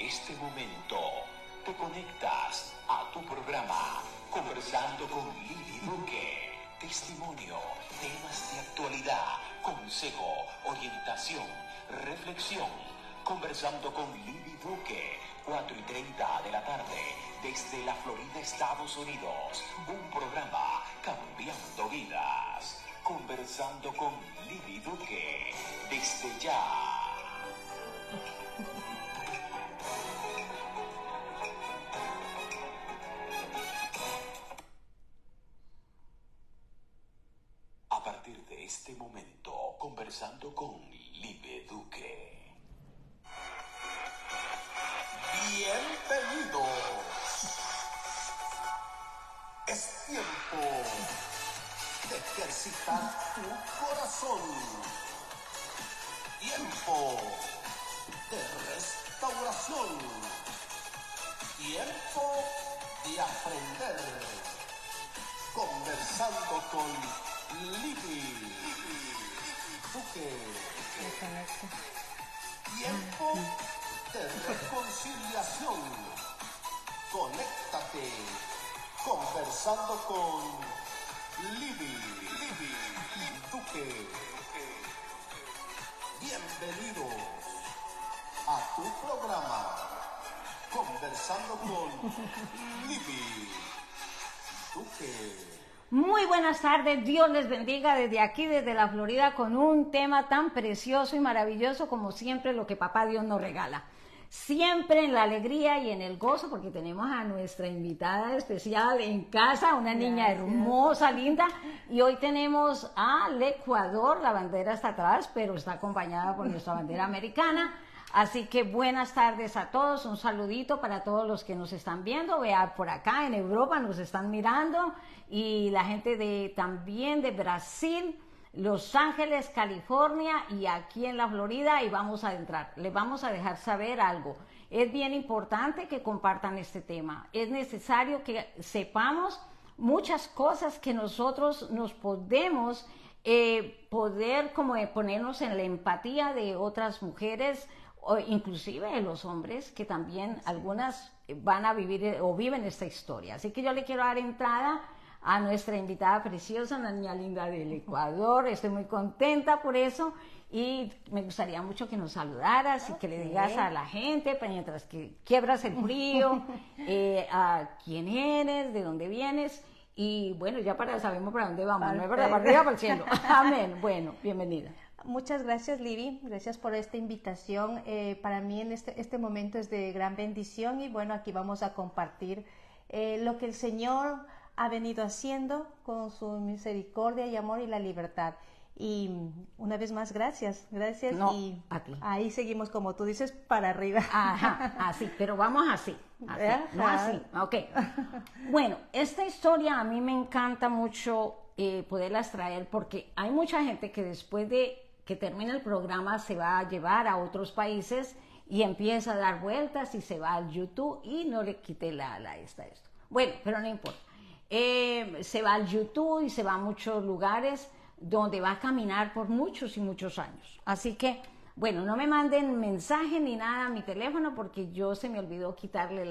este momento te conectas a tu programa Conversando con Lili Duque. Testimonio, temas de actualidad, consejo, orientación, reflexión. Conversando con Lili Duque, 4:30 de la tarde, desde la Florida, Estados Unidos. Un programa cambiando vidas. Conversando con Lili Duque, desde ya. A partir de este momento, conversando con Lili Duque. Bienvenidos. Es tiempo de ejercitar tu corazón. Tiempo de restauración. Tiempo de aprender. Conversando con Lili Duque. Tiempo de reconciliación. Conéctate. Conversando con Lili Duque. Bienvenidos a tu programa Conversando con Lili Duque. Muy buenas tardes, Dios les bendiga desde aquí, desde la Florida, con un tema tan precioso y maravilloso como siempre lo que Papá Dios nos regala. Siempre en la alegría y en el gozo, porque tenemos a nuestra invitada especial en casa, una niña hermosa, linda, y hoy tenemos al Ecuador, la bandera está atrás, pero está acompañada por nuestra bandera americana. Así que buenas tardes a todos, un saludito para todos los que nos están viendo, vea por acá en Europa nos están mirando, y la gente también de Brasil, Los Ángeles, California y aquí en la Florida, y vamos a entrar. Les vamos a dejar saber algo. Es bien importante que compartan este tema. Es necesario que sepamos muchas cosas que nosotros nos podemos poder como ponernos en la empatía de otras mujeres, o inclusive de los hombres, que también algunas van a vivir o viven esta historia. Así que yo le quiero dar entrada a nuestra invitada preciosa, una niña linda del Ecuador. Estoy muy contenta por eso y me gustaría mucho que nos saludaras y que le digas a la gente, mientras que quiebras el frío, a quién eres, de dónde vienes, y bueno, ya sabemos para dónde vamos, ¿no es verdad? Para arriba, para el cielo. Amén. Bueno, bienvenida. Muchas gracias, Lili, gracias por esta invitación. Para mí en este momento es de gran bendición, y bueno, aquí vamos a compartir lo que el Señor ha venido haciendo con su misericordia y amor y la libertad. Y una vez más, gracias, No, y a ti. Ahí seguimos, como tú dices, para arriba. Ajá, así, pero vamos así, no así, ok. Bueno, esta historia a mí me encanta mucho poderlas traer, porque hay mucha gente que después de que termina el programa se va a llevar a otros países y empieza a dar vueltas y se va al YouTube y no le quite esto. Bueno, pero no importa. Se va al YouTube y se va a muchos lugares donde va a caminar por muchos y muchos años. Así que, bueno, no me manden mensaje ni nada a mi teléfono, porque yo se me olvidó quitarle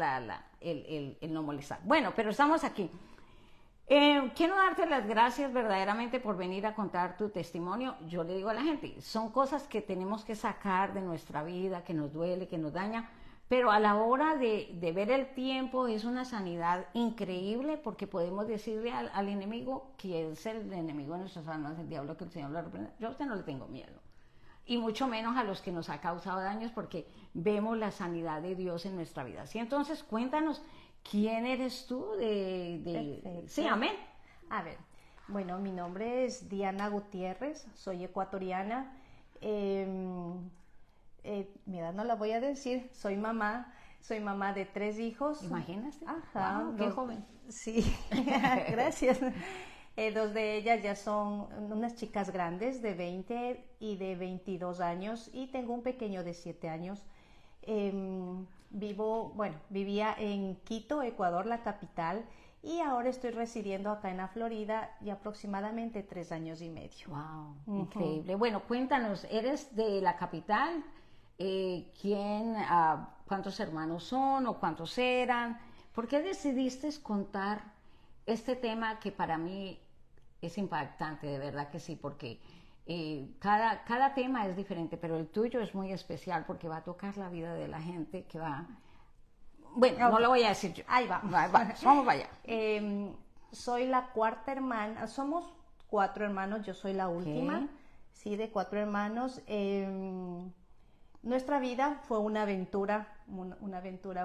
el no molestar. Bueno, pero estamos aquí. Quiero darte las gracias verdaderamente por venir a contar tu testimonio. Yo le digo a la gente, son cosas que tenemos que sacar de nuestra vida, que nos duele, que nos daña, pero a la hora de ver el tiempo es una sanidad increíble, porque podemos decirle al enemigo, que es el enemigo de nuestras almas, el diablo, que el Señor lo reprenda. Yo a usted no le tengo miedo, y mucho menos a los que nos ha causado daños, porque vemos la sanidad de Dios en nuestra vida. ¿Sí? Entonces cuéntanos, ¿quién eres tú? Sí, amén. A ver, bueno, mi nombre es Diana Gutiérrez, soy ecuatoriana. Mi edad no la voy a decir, soy mamá de 3 hijos. Imagínate. Ajá, Wow, qué joven. Sí, gracias. 2 de ellas ya son unas chicas grandes de 20 y de 22 años, y tengo un pequeño de 7 años. Vivía en Quito, Ecuador, la capital, y ahora estoy residiendo acá en la Florida y aproximadamente 3 años y medio. Wow, increíble. Bueno, cuéntanos, ¿eres de la capital? ¿Quién cuántos hermanos son o cuántos eran. ¿Por qué decidiste contar este tema que para mí es impactante, de verdad que sí, porque cada tema es diferente, pero el tuyo es muy especial porque va a tocar la vida de la gente que va... Bueno, okay. No lo voy a decir yo. Ahí va. Vamos para allá. Soy la cuarta hermana, somos 4 hermanos, yo soy la última, okay. Sí, de 4 hermanos. Nuestra vida fue una aventura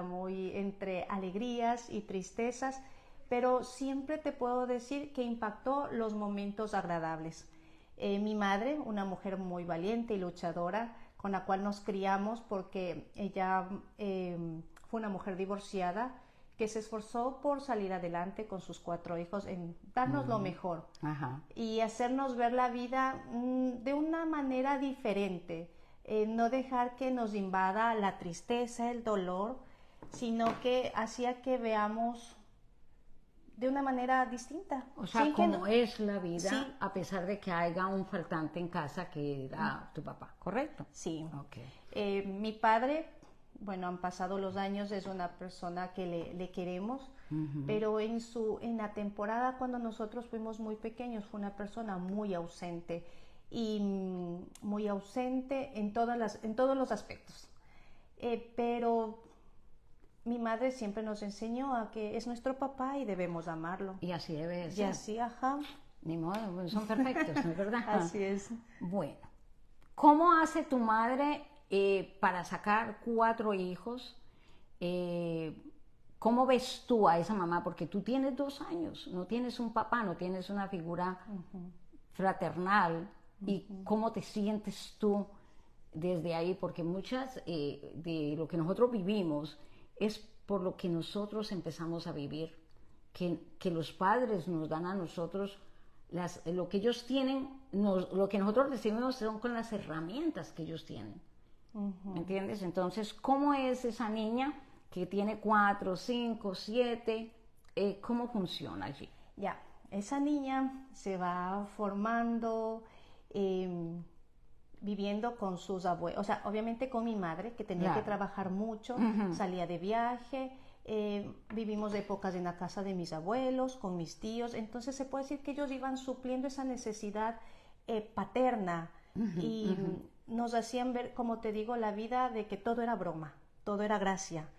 muy entre alegrías y tristezas, pero siempre te puedo decir que impactó los momentos agradables. Mi madre, una mujer muy valiente y luchadora, con la cual nos criamos porque ella fue una mujer divorciada que se esforzó por salir adelante con sus 4 hijos, en darnos lo mejor. Ajá. Y hacernos ver la vida de una manera diferente. No dejar que nos invada la tristeza, el dolor, sino que hacía que veamos de una manera distinta. O sea, como es la vida, sí. A pesar de que haya un faltante en casa que era tu papá, ¿correcto? Sí. Okay. Mi padre, bueno, han pasado los años, es una persona que le queremos, pero en la temporada cuando nosotros fuimos muy pequeños fue una persona muy ausente. Y muy ausente en todos los aspectos. Pero mi madre siempre nos enseñó a que es nuestro papá y debemos amarlo. Y así debe ser. Y así, ajá. Ni modo, son perfectos, ¿no es verdad? Así es. Bueno, ¿cómo hace tu madre para sacar 4 hijos? ¿Cómo ves tú a esa mamá? Porque tú tienes 2 años, no tienes un papá, no tienes una figura fraternal. ¿Y cómo te sientes tú desde ahí? Porque muchas de lo que nosotros vivimos es por lo que nosotros empezamos a vivir, que los padres nos dan a nosotros, lo que ellos tienen, lo que nosotros recibimos son con las herramientas que ellos tienen. ¿Me entiendes? Entonces, ¿cómo es esa niña que tiene 4, 5, 7? ¿Cómo funciona allí? Ya, esa niña se va formando... viviendo con sus abuelos, o sea, obviamente con mi madre, que tenía que trabajar mucho, salía de viaje, vivimos épocas en la casa de mis abuelos, con mis tíos, entonces se puede decir que ellos iban supliendo esa necesidad paterna y nos hacían ver, como te digo, la vida de que todo era broma, todo era gracia.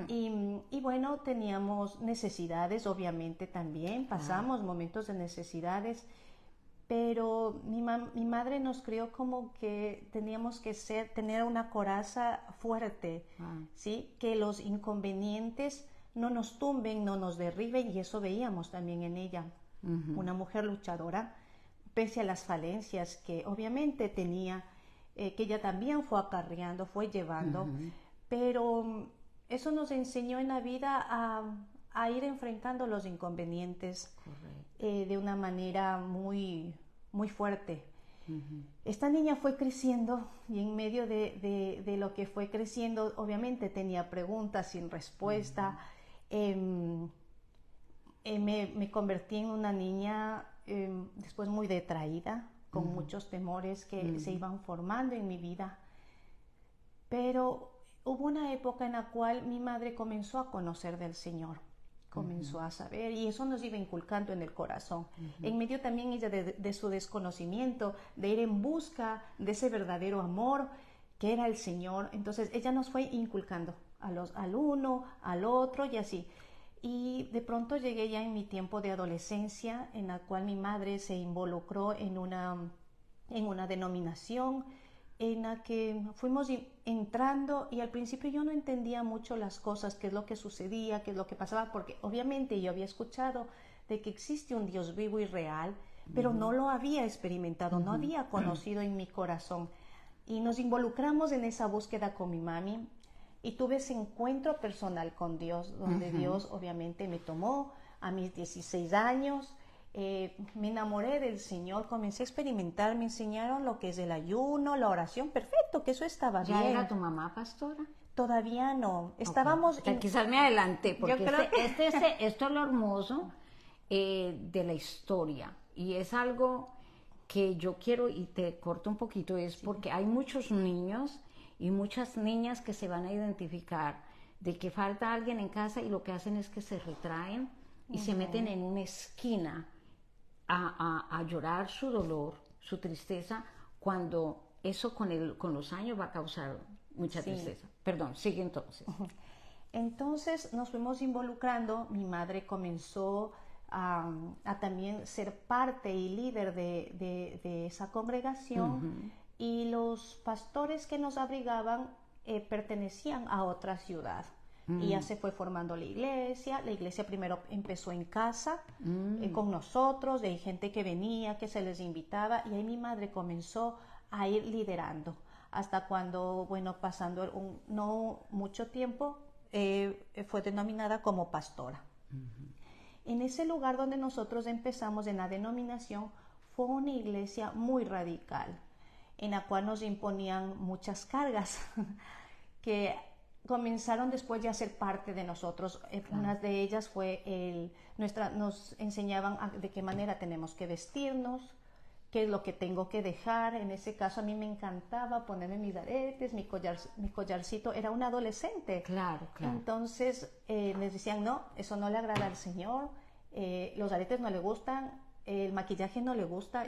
Y bueno, teníamos necesidades, obviamente también, pasamos momentos de necesidades, pero mi madre nos crió como que teníamos que tener una coraza fuerte, ¿sí? Que los inconvenientes no nos tumben, no nos derriben, y eso veíamos también en ella. Una mujer luchadora, pese a las falencias que obviamente tenía, que ella también fue acarreando, fue llevando, pero eso nos enseñó en la vida a ir enfrentando los inconvenientes de una manera muy, muy fuerte. Esta niña fue creciendo y en medio de lo que fue creciendo, obviamente tenía preguntas sin respuesta. Me convertí en una niña después muy detraída, con muchos temores que se iban formando en mi vida. Pero hubo una época en la cual mi madre comenzó a conocer del Señor, comenzó a saber, y eso nos iba inculcando en el corazón. En medio también ella de su desconocimiento, de ir en busca de ese verdadero amor que era el Señor. Entonces ella nos fue inculcando al uno, al otro y así. Y de pronto llegué ya en mi tiempo de adolescencia, en la cual mi madre se involucró en una denominación en la que fuimos entrando, y al principio yo no entendía mucho las cosas, qué es lo que sucedía, qué es lo que pasaba, porque obviamente yo había escuchado de que existe un Dios vivo y real, pero no lo había experimentado, no había conocido en mi corazón. Y nos involucramos en esa búsqueda con mi mami, y tuve ese encuentro personal con Dios, donde Dios obviamente me tomó a mis 16 años, me enamoré del Señor, comencé a experimentar, me enseñaron lo que es el ayuno, la oración, perfecto, que eso estaba bien. ¿Ya era tu mamá pastora? Todavía no, estábamos... Quizás me adelanté, porque esto es lo hermoso de la historia, y es algo que yo quiero, y te corto un poquito, es porque hay muchos niños y muchas niñas que se van a identificar de que falta alguien en casa y lo que hacen es que se retraen y se meten en una esquina a llorar su dolor, su tristeza, cuando eso con los años va a causar mucha tristeza. Perdón, sigue entonces. Entonces nos fuimos involucrando, mi madre comenzó a también ser parte y líder de esa congregación, y los pastores que nos abrigaban pertenecían a otra ciudad. Y ya se fue formando la iglesia primero empezó en casa con nosotros, hay gente que venía, que se les invitaba, y ahí mi madre comenzó a ir liderando, hasta cuando, bueno, pasando no mucho tiempo, fue denominada como pastora. En ese lugar donde nosotros empezamos, en la denominación, fue una iglesia muy radical, en la cual nos imponían muchas cargas que comenzaron después de hacer parte de nosotros. Una de ellas fue nos enseñaban de qué manera tenemos que vestirnos, qué es lo que tengo que dejar. En ese caso a mí me encantaba ponerme mis aretes, mi collarcito. Era una adolescente. Claro. Entonces les decían, no, eso no le agrada al Señor, los aretes no le gustan, el maquillaje no le gusta.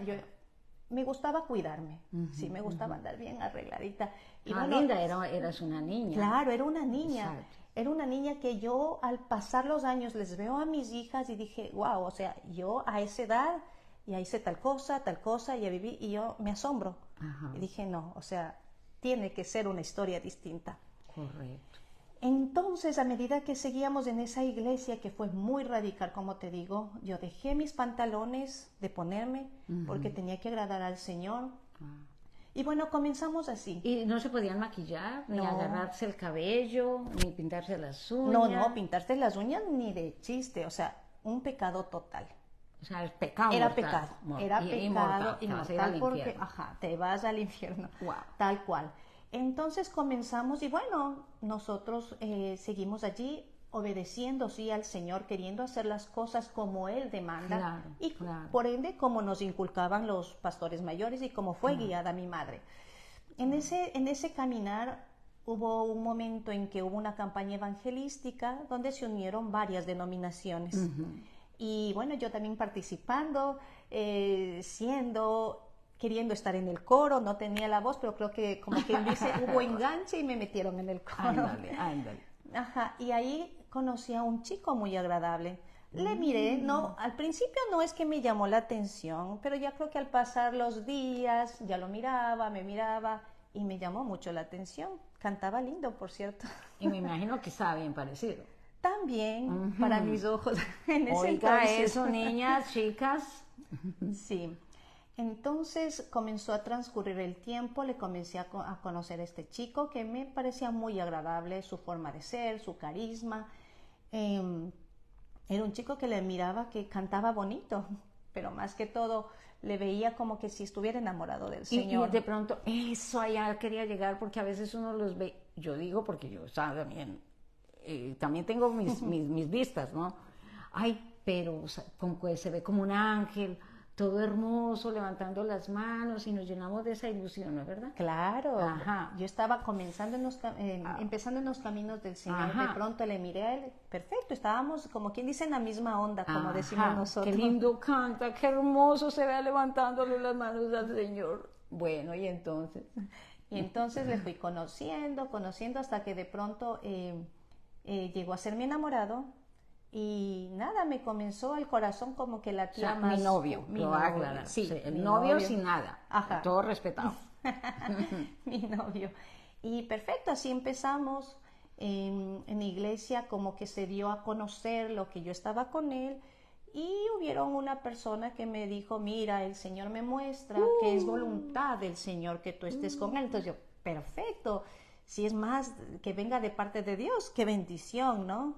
Me gustaba cuidarme, sí, me gustaba andar bien arregladita. Y bueno, linda, eras una niña. Claro, era una niña. Exacto. Era una niña que yo, al pasar los años, les veo a mis hijas y dije, wow, o sea, yo a esa edad ya hice tal cosa, ya viví, y yo me asombro. Y dije, no, o sea, tiene que ser una historia distinta. Correcto. Entonces, a medida que seguíamos en esa iglesia, que fue muy radical, como te digo, yo dejé mis pantalones de ponerme porque tenía que agradar al Señor. Y bueno, comenzamos así. ¿Y no se podían maquillar, ni agarrarse el cabello, ni pintarse las uñas? No, pintarse las uñas ni de chiste, o sea, un pecado total. O sea, el pecado era mortal. Pecado, era pecado inmortal, porque te vas al infierno, tal cual. Entonces comenzamos y bueno, nosotros seguimos allí obedeciendo, sí, al Señor, queriendo hacer las cosas como Él demanda, por ende como nos inculcaban los pastores mayores y como fue guiada mi madre. En ese caminar hubo un momento en que hubo una campaña evangelística donde se unieron varias denominaciones. Y bueno, yo también participando, queriendo estar en el coro, no tenía la voz, pero creo que, como quien dice, hubo enganche y me metieron en el coro. Ándale. Y ahí conocí a un chico muy agradable. Le miré, al principio no es que me llamó la atención, pero ya creo que al pasar los días, ya lo miraba, me miraba, y me llamó mucho la atención. Cantaba lindo, por cierto. Y me imagino que estaba bien parecido. También, para mis ojos. En ese Oiga, entonces. eso, niñas, chicas. Sí. Entonces comenzó a transcurrir el tiempo, le comencé a conocer a este chico que me parecía muy agradable, su forma de ser, su carisma. Era un chico que le miraba que cantaba bonito, pero más que todo le veía como que si estuviera enamorado del Señor. Y de pronto, eso allá quería llegar, porque a veces uno los ve, yo digo porque yo también tengo mis vistas, ¿no? Ay, pero como que se ve como un ángel, todo hermoso, levantando las manos, y nos llenamos de esa ilusión, ¿no es verdad? Claro. Yo estaba empezando en los caminos del Señor. De pronto le miré a él, perfecto, estábamos como quien dice en la misma onda, como decimos nosotros. Qué lindo canta, qué hermoso se ve levantándole las manos al Señor. Bueno, y entonces le fui conociendo hasta que de pronto llegó a ser mi enamorado. Y nada, me comenzó el corazón como que latía más. Mi novio, lo va a aclarar. Sí, el novio sin nada, todo respetado. Mi novio. Y perfecto, así empezamos. En la iglesia como que se dio a conocer lo que yo estaba con él. Y hubieron una persona que me dijo, mira, el Señor me muestra que es voluntad del Señor que tú estés con él. Entonces yo, perfecto, si es más que venga de parte de Dios, qué bendición, ¿no?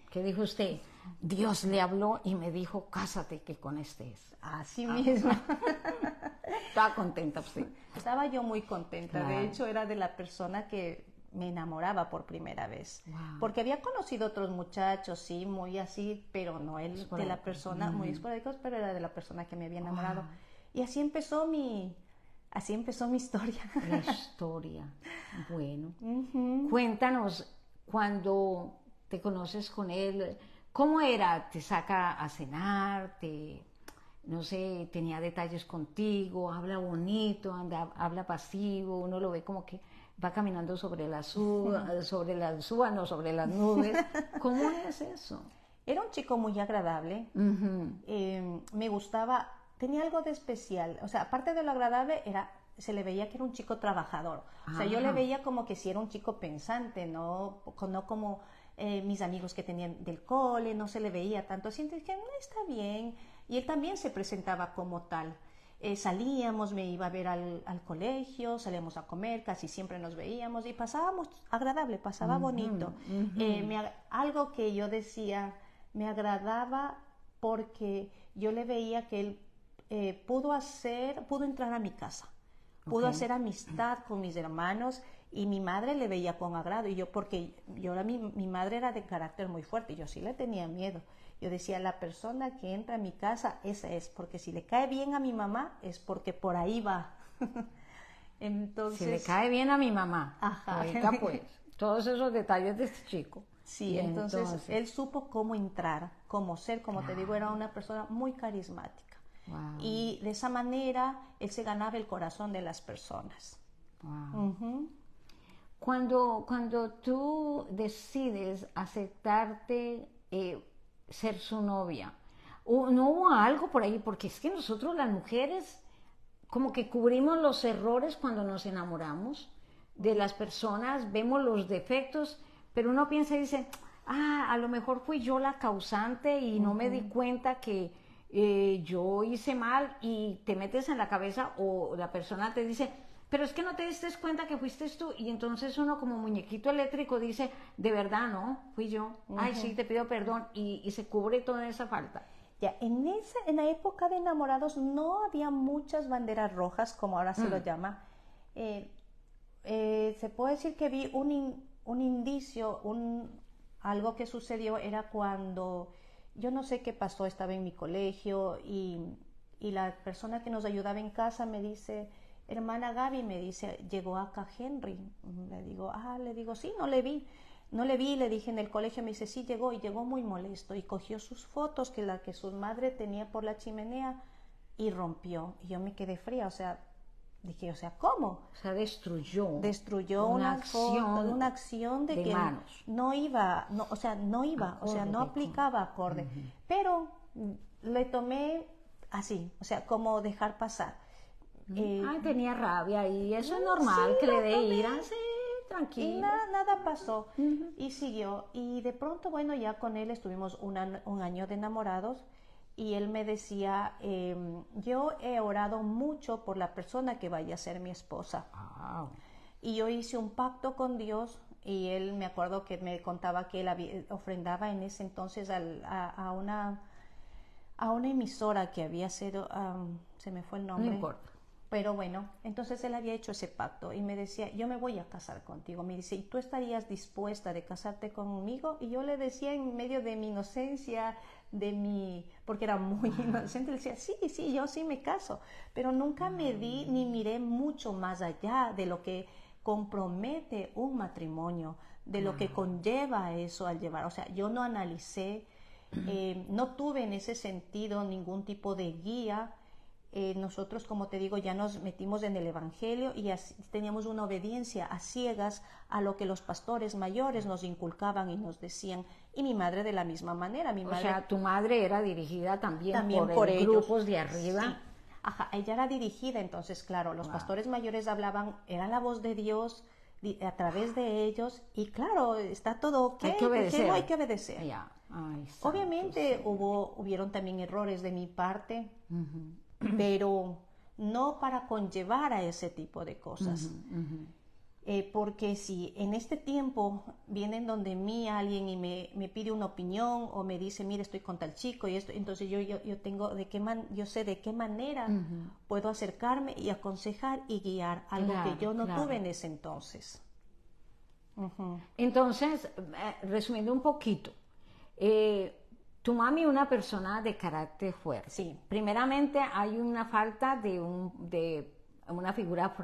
¿Qué dijo usted? Dios le habló y me dijo, cásate, que con este es. Así mismo. Estaba contenta usted. Estaba yo muy contenta. Claro. De hecho, era de la persona que me enamoraba por primera vez. Wow. Porque había conocido otros muchachos, sí, muy así, pero no él de la persona, muy esporádicos, pero era de la persona que me había enamorado. Y así empezó mi historia. La historia. Bueno, cuéntanos, cuando te conoces con él, ¿cómo era? ¿Te saca a cenar? No sé, tenía detalles contigo, habla bonito, habla pasivo, uno lo ve como que va caminando sobre sobre las nubes. ¿Cómo es eso? Era un chico muy agradable, me gustaba, tenía algo de especial, o sea, aparte de lo agradable, se le veía que era un chico trabajador, o sea, yo le veía como que si era un chico pensante, no como mis amigos que tenían del cole, no se le veía tanto así, entonces dije, no, está bien, y él también se presentaba como tal. Salíamos, me iba a ver al colegio, salíamos a comer, casi siempre nos veíamos y pasábamos agradable, pasaba bonito. Algo que yo decía, me agradaba porque yo le veía que él pudo entrar a mi casa, pudo hacer amistad con mis hermanos y mi madre le veía con agrado y porque mi madre era de carácter muy fuerte y yo sí le tenía miedo. Yo decía, la persona que entra a mi casa, esa es, porque si le cae bien a mi mamá, es porque por ahí va. Entonces, si le cae bien a mi mamá. Ajá. Oiga, pues, todos esos detalles de este chico. Sí, entonces él supo cómo entrar, cómo ser, como te digo, era una persona muy carismática. Wow. Y de esa manera él se ganaba el corazón de las personas. Wow. Cuando tú decides aceptarte ser su novia, ¿no hubo algo por ahí? Porque es que nosotros las mujeres como que cubrimos los errores cuando nos enamoramos de las personas, vemos los defectos, pero uno piensa y dice, a lo mejor fui yo la causante y no me di cuenta que yo hice mal, y te metes en la cabeza o la persona te dice, pero es que no te diste cuenta que fuiste tú, y entonces uno como muñequito eléctrico dice, de verdad no, fui yo, ay sí, te pido perdón, y se cubre toda esa falta. Ya, en la época de enamorados no había muchas banderas rojas, como ahora se lo llama. Se puede decir que vi un indicio, algo que sucedió era cuando, yo no sé qué pasó, estaba en mi colegio y la persona que nos ayudaba en casa me dice, hermana Gaby, me dice, llegó acá Henry. Le digo, sí, no le vi, le dije en el colegio, me dice, sí llegó, y llegó muy molesto, y cogió sus fotos, que su madre tenía por la chimenea, y rompió, y yo me quedé fría, o sea, dije, ¿cómo? O sea, destruyó una acción de que manos. no aplicaba acorde, pero le tomé así, o sea, como dejar pasar. Tenía rabia, y eso es normal, que le dé ira, sí, tranquilo. Y nada pasó, y siguió, y de pronto, bueno, ya con él estuvimos un año de enamorados, y él me decía, yo he orado mucho por la persona que vaya a ser mi esposa. Wow. Y yo hice un pacto con Dios, y él, me acuerdo que me contaba que él ofrendaba en ese entonces a una emisora que había sido, se me fue el nombre. No importa. Pero bueno, entonces él había hecho ese pacto y me decía, yo me voy a casar contigo. Me dice, ¿y tú estarías dispuesta de casarte conmigo? Y yo le decía, en medio de mi inocencia, porque era muy inocente, le decía, sí, yo sí me caso. Pero nunca me di ni miré mucho más allá de lo que compromete un matrimonio, de lo que conlleva eso al llevar. O sea, yo no analicé, no tuve en ese sentido ningún tipo de guía. Nosotros, como te digo, ya nos metimos en el Evangelio y así, teníamos una obediencia a ciegas a lo que los pastores mayores nos inculcaban y nos decían, y mi madre de la misma manera. O sea, tu madre era dirigida también por ellos. Grupos de arriba. Sí. Ajá, ella era dirigida, entonces claro, los pastores mayores hablaban, era la voz de Dios a través de ellos, y claro, está todo ok, hay que obedecer. No hay que obedecer. Ya. Ay, obviamente hubieron también errores de mi parte, pero no para conllevar a ese tipo de cosas. Porque si en este tiempo vienen donde mí alguien y me pide una opinión o me dice, mire, estoy con tal chico y esto, entonces yo tengo yo sé de qué manera puedo acercarme y aconsejar y guiar, algo que yo no tuve en ese entonces. Entonces, resumiendo un poquito, tu mami es una persona de carácter fuerte. Sí. Primeramente hay una falta de una figura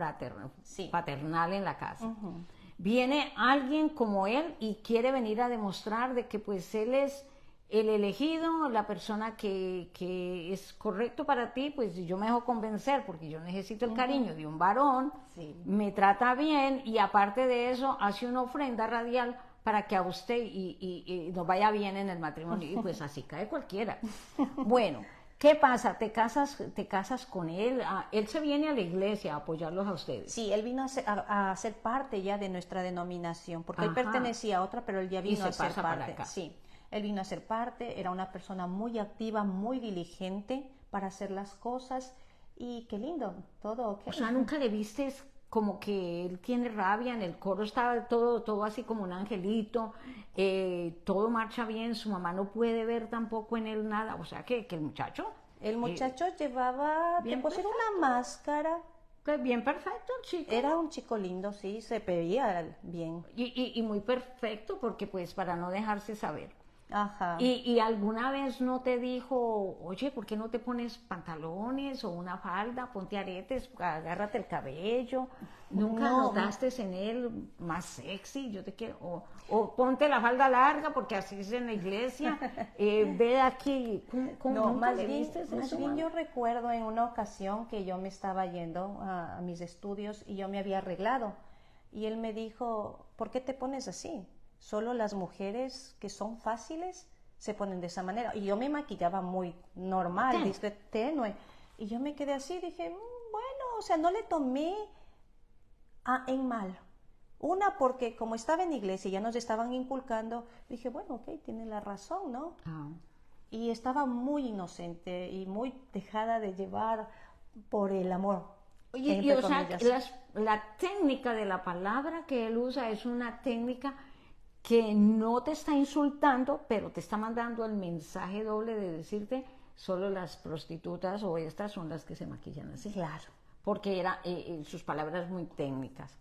Sí. paternal en la casa. Viene alguien como él y quiere venir a demostrar de que pues él es el elegido, la persona que es correcto para ti, pues yo me dejo convencer porque yo necesito el cariño de un varón, Sí. me trata bien y aparte de eso hace una ofrenda radial para que a usted y nos vaya bien en el matrimonio. Y pues así cae cualquiera. Bueno, ¿qué pasa? ¿Te casas con él? Ah, él se viene a la iglesia a apoyarlos a ustedes. Sí, él vino a ser parte ya de nuestra denominación, porque él Ajá. pertenecía a otra, pero él ya Y vino se a ser pasa para parte. acá. Sí, él vino a ser parte, era una persona muy activa, muy diligente para hacer las cosas y qué lindo, todo ok. O sea, nunca le vistes como que él tiene rabia, en el coro estaba todo así como un angelito, todo marcha bien, su mamá no puede ver tampoco en él nada, o sea que el muchacho, El muchacho llevaba, bien te puedo decir, una máscara. que bien perfecto el chico. Era un chico lindo, sí, se veía bien. Y muy perfecto porque pues para no dejarse saber. Ajá. Y alguna vez no te dijo, oye, ¿por qué no te pones pantalones o una falda? Ponte aretes, agárrate el cabello. ¿Nunca No. notaste en él más sexy? Yo te quiero. O ponte la falda larga porque así es en la iglesia. Ve aquí. ¿Cómo No, nunca más le bien, vistes más eso, bien mami? yo recuerdo en una ocasión que yo me estaba yendo a mis estudios y yo me había arreglado. Y él me dijo, ¿por qué te pones así? Solo las mujeres que son fáciles se ponen de esa manera. Y yo me maquillaba muy normal, Tenue. discreto, tenue. Y yo me quedé así, dije, bueno, o sea, no le tomé en mal. Una, porque como estaba en iglesia y ya nos estaban inculcando, dije, bueno, ok, tiene la razón, ¿no? Ah. Y estaba muy inocente y muy dejada de llevar por el amor. Oye, y entre o sea, comillas. la técnica de la palabra que él usa es una técnica que no te está insultando, pero te está mandando el mensaje doble de decirte, solo las prostitutas o estas son las que se maquillan así. Claro. Porque eran sus palabras muy técnicas.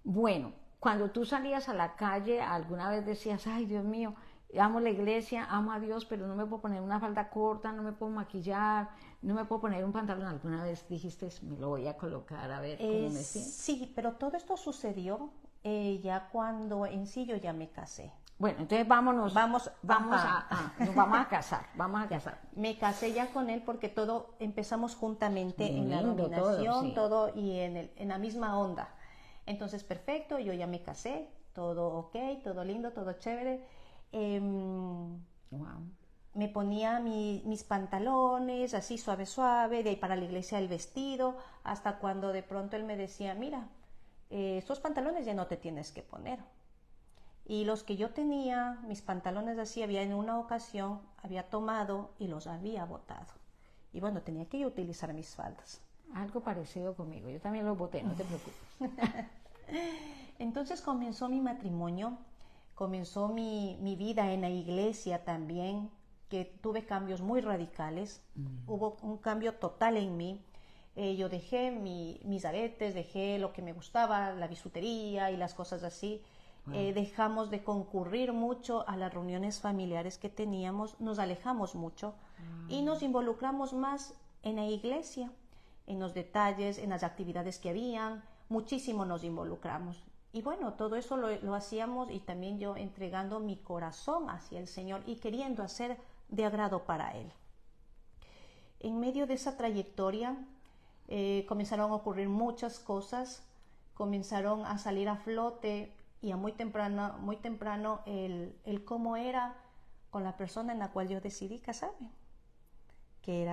Bueno, cuando tú salías a la calle, alguna vez decías, ay, Dios mío, amo la iglesia, amo a Dios, pero no me puedo poner una falda corta, no me puedo maquillar, no me puedo poner un pantalón. ¿Alguna vez dijiste, me lo voy a colocar a ver cómo me siento? Sí, pero todo esto sucedió ya cuando en sí yo ya me casé. Bueno, entonces vámonos, Vamos, ajá. nos vamos a casar, vamos a casar. Me casé ya con él porque todo empezamos juntamente Muy en la lindo nominación, todo, sí. y en la misma onda. Entonces, perfecto, yo ya me casé, todo ok, todo lindo, todo chévere. Wow. Me ponía mis pantalones así suave, suave, de ahí para la iglesia el vestido, hasta cuando de pronto él me decía, mira, estos pantalones ya no te tienes que poner. Y los que yo tenía, mis pantalones así, había en una ocasión, había tomado y los había botado. Y bueno, tenía que yo utilizar mis faldas. Algo parecido conmigo, yo también los boté, no te preocupes. Entonces comenzó mi matrimonio, comenzó mi vida en la iglesia también, que tuve cambios muy radicales, hubo un cambio total en mí. Yo dejé mis aretes, dejé lo que me gustaba, la bisutería y las cosas así. Dejamos de concurrir mucho a las reuniones familiares que teníamos, nos alejamos mucho y nos involucramos más en la iglesia, en los detalles, en las actividades que habían, muchísimo nos involucramos. Y bueno, todo eso lo hacíamos y también yo entregando mi corazón hacia el Señor y queriendo hacer de agrado para Él. En medio de esa trayectoria comenzaron a ocurrir muchas cosas, comenzaron a salir a flote y a muy temprano el cómo era con la persona en la cual yo decidí casarme, que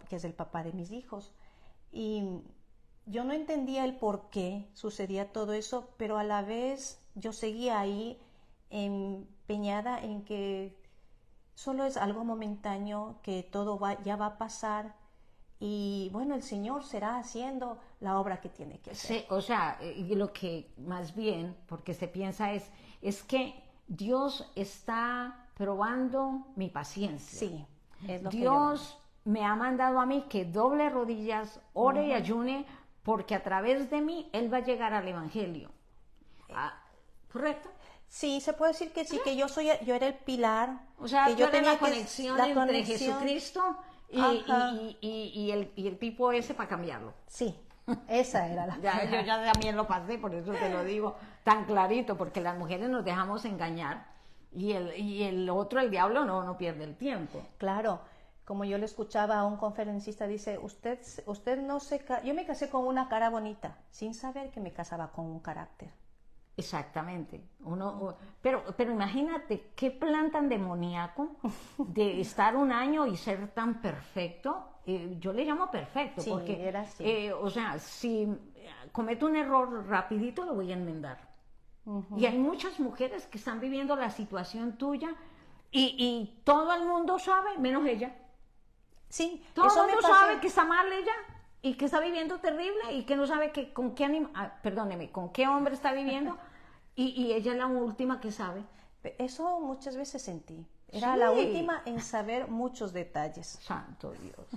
es el papá de mis hijos. Y yo no entendía el por qué sucedía todo eso, pero a la vez yo seguía ahí empeñada en que solo es algo momentáneo, que todo ya va a pasar y bueno, el Señor será haciendo la obra que tiene que hacer. Sí, o sea, lo que más bien, porque se piensa es que Dios está probando mi paciencia. Sí, es lo que Dios me ha mandado a mí que doble rodillas, ore y ayune, porque a través de mí Él va a llegar al Evangelio. ¿Correcto? Sí, se puede decir que sí, que yo era el pilar. O sea, que tú yo eres tenía la conexión la entre conexión. Jesucristo Ajá. y el tipo ese para cambiarlo. Sí, Esa era la Ya, yo ya también lo pasé, por eso te lo digo tan clarito, porque las mujeres nos dejamos engañar y el otro, el diablo, no pierde el tiempo. Claro, como yo le escuchaba a un conferencista, dice, usted no yo me casé con una cara bonita, sin saber que me casaba con un carácter. Exactamente. Pero imagínate qué plan tan demoníaco de estar un año y ser tan perfecto. Yo le llamo perfecto, Sí, porque, era así. o sea, si cometo un error rapidito, lo voy a enmendar. Y hay muchas mujeres que están viviendo la situación tuya y todo el mundo sabe, menos ella. Sí, Todo eso el me mundo pasó. sabe que está mal ella y que está viviendo terrible y que no sabe que con qué perdóneme, con qué hombre está viviendo y ella es la última que sabe. Eso muchas veces sentí. Era Sí. la última en saber muchos detalles. Santo Dios.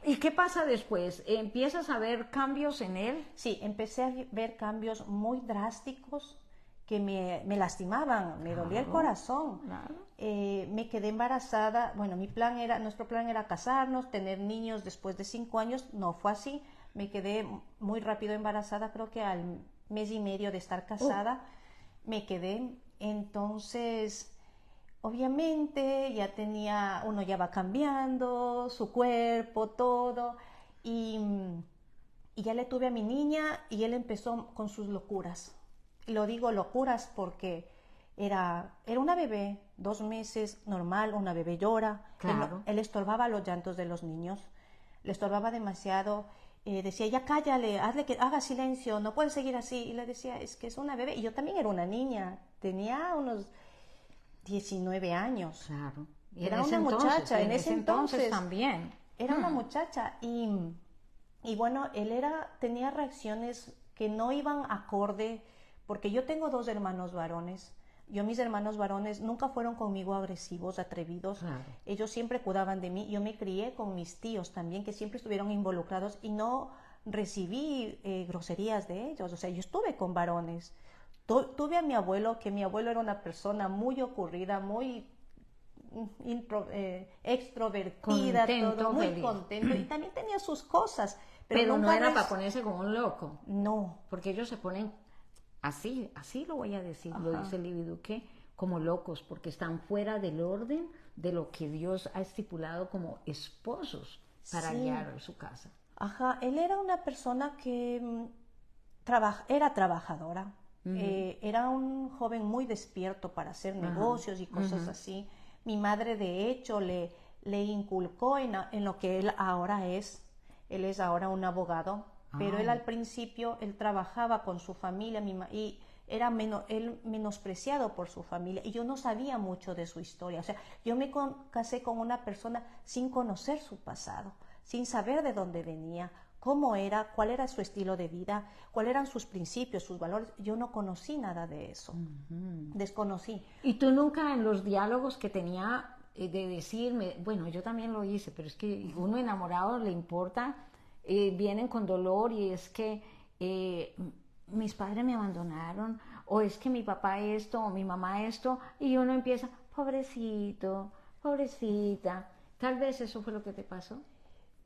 ¿Y qué pasa después? ¿Empiezas a ver cambios en él? Sí, empecé a ver cambios muy drásticos que me lastimaban, me dolía el corazón. Claro. Me quedé embarazada. Bueno, nuestro plan era casarnos, tener niños después de 5 años. No fue así. Me quedé muy rápido embarazada, creo que al mes y medio de estar casada me quedé. Entonces, obviamente uno ya va cambiando, su cuerpo, todo. Y ya le tuve a mi niña y él empezó con sus locuras. Lo digo locuras porque era una bebé, 2 meses, normal, una bebé llora. Claro. Él estorbaba los llantos de los niños, le estorbaba demasiado. Decía, ya cállale, hazle que haga silencio, no puede seguir así. Y le decía, es que es una bebé. Y yo también era una niña, tenía unos 19 años. Claro. Y Era en ese una muchacha, en ese entonces también. Era una muchacha y bueno, tenía reacciones que no iban acorde, porque yo tengo 2 hermanos varones. Mis hermanos varones nunca fueron conmigo agresivos, atrevidos. Claro. Ellos siempre cuidaban de mí. Yo me crié con mis tíos también, que siempre estuvieron involucrados y no recibí groserías de ellos. O sea, yo estuve con varones. Tuve a mi abuelo, que mi abuelo era una persona muy ocurrida, muy extrovertida, Contento, todo muy feliz. contento, y también tenía sus cosas, Pero no nunca era para ponerse como un loco. No, Porque ellos se ponen así lo voy a decir, lo dice Libby Duque, como locos, porque están fuera del orden de lo que Dios ha estipulado como esposos para Sí. guiar su casa. Ajá, él era una persona que era trabajadora, era un joven muy despierto para hacer negocios y cosas así. Mi madre, de hecho, le inculcó en lo que él ahora es. Él es ahora un abogado, pero él al principio, él trabajaba con su familia y era él menospreciado por su familia, y yo no sabía mucho de su historia. O sea, yo me casé con una persona sin conocer su pasado, sin saber de dónde venía, cómo era, cuál era su estilo de vida, cuáles eran sus principios, sus valores. Yo no conocí nada de eso, desconocí. Y tú nunca en los diálogos que tenía de decirme, bueno, yo también lo hice, pero es que uno enamorado le importa, vienen con dolor y es que mis padres me abandonaron, o es que mi papá esto, o mi mamá esto, y uno empieza, pobrecito, pobrecita. Tal vez eso fue lo que te pasó.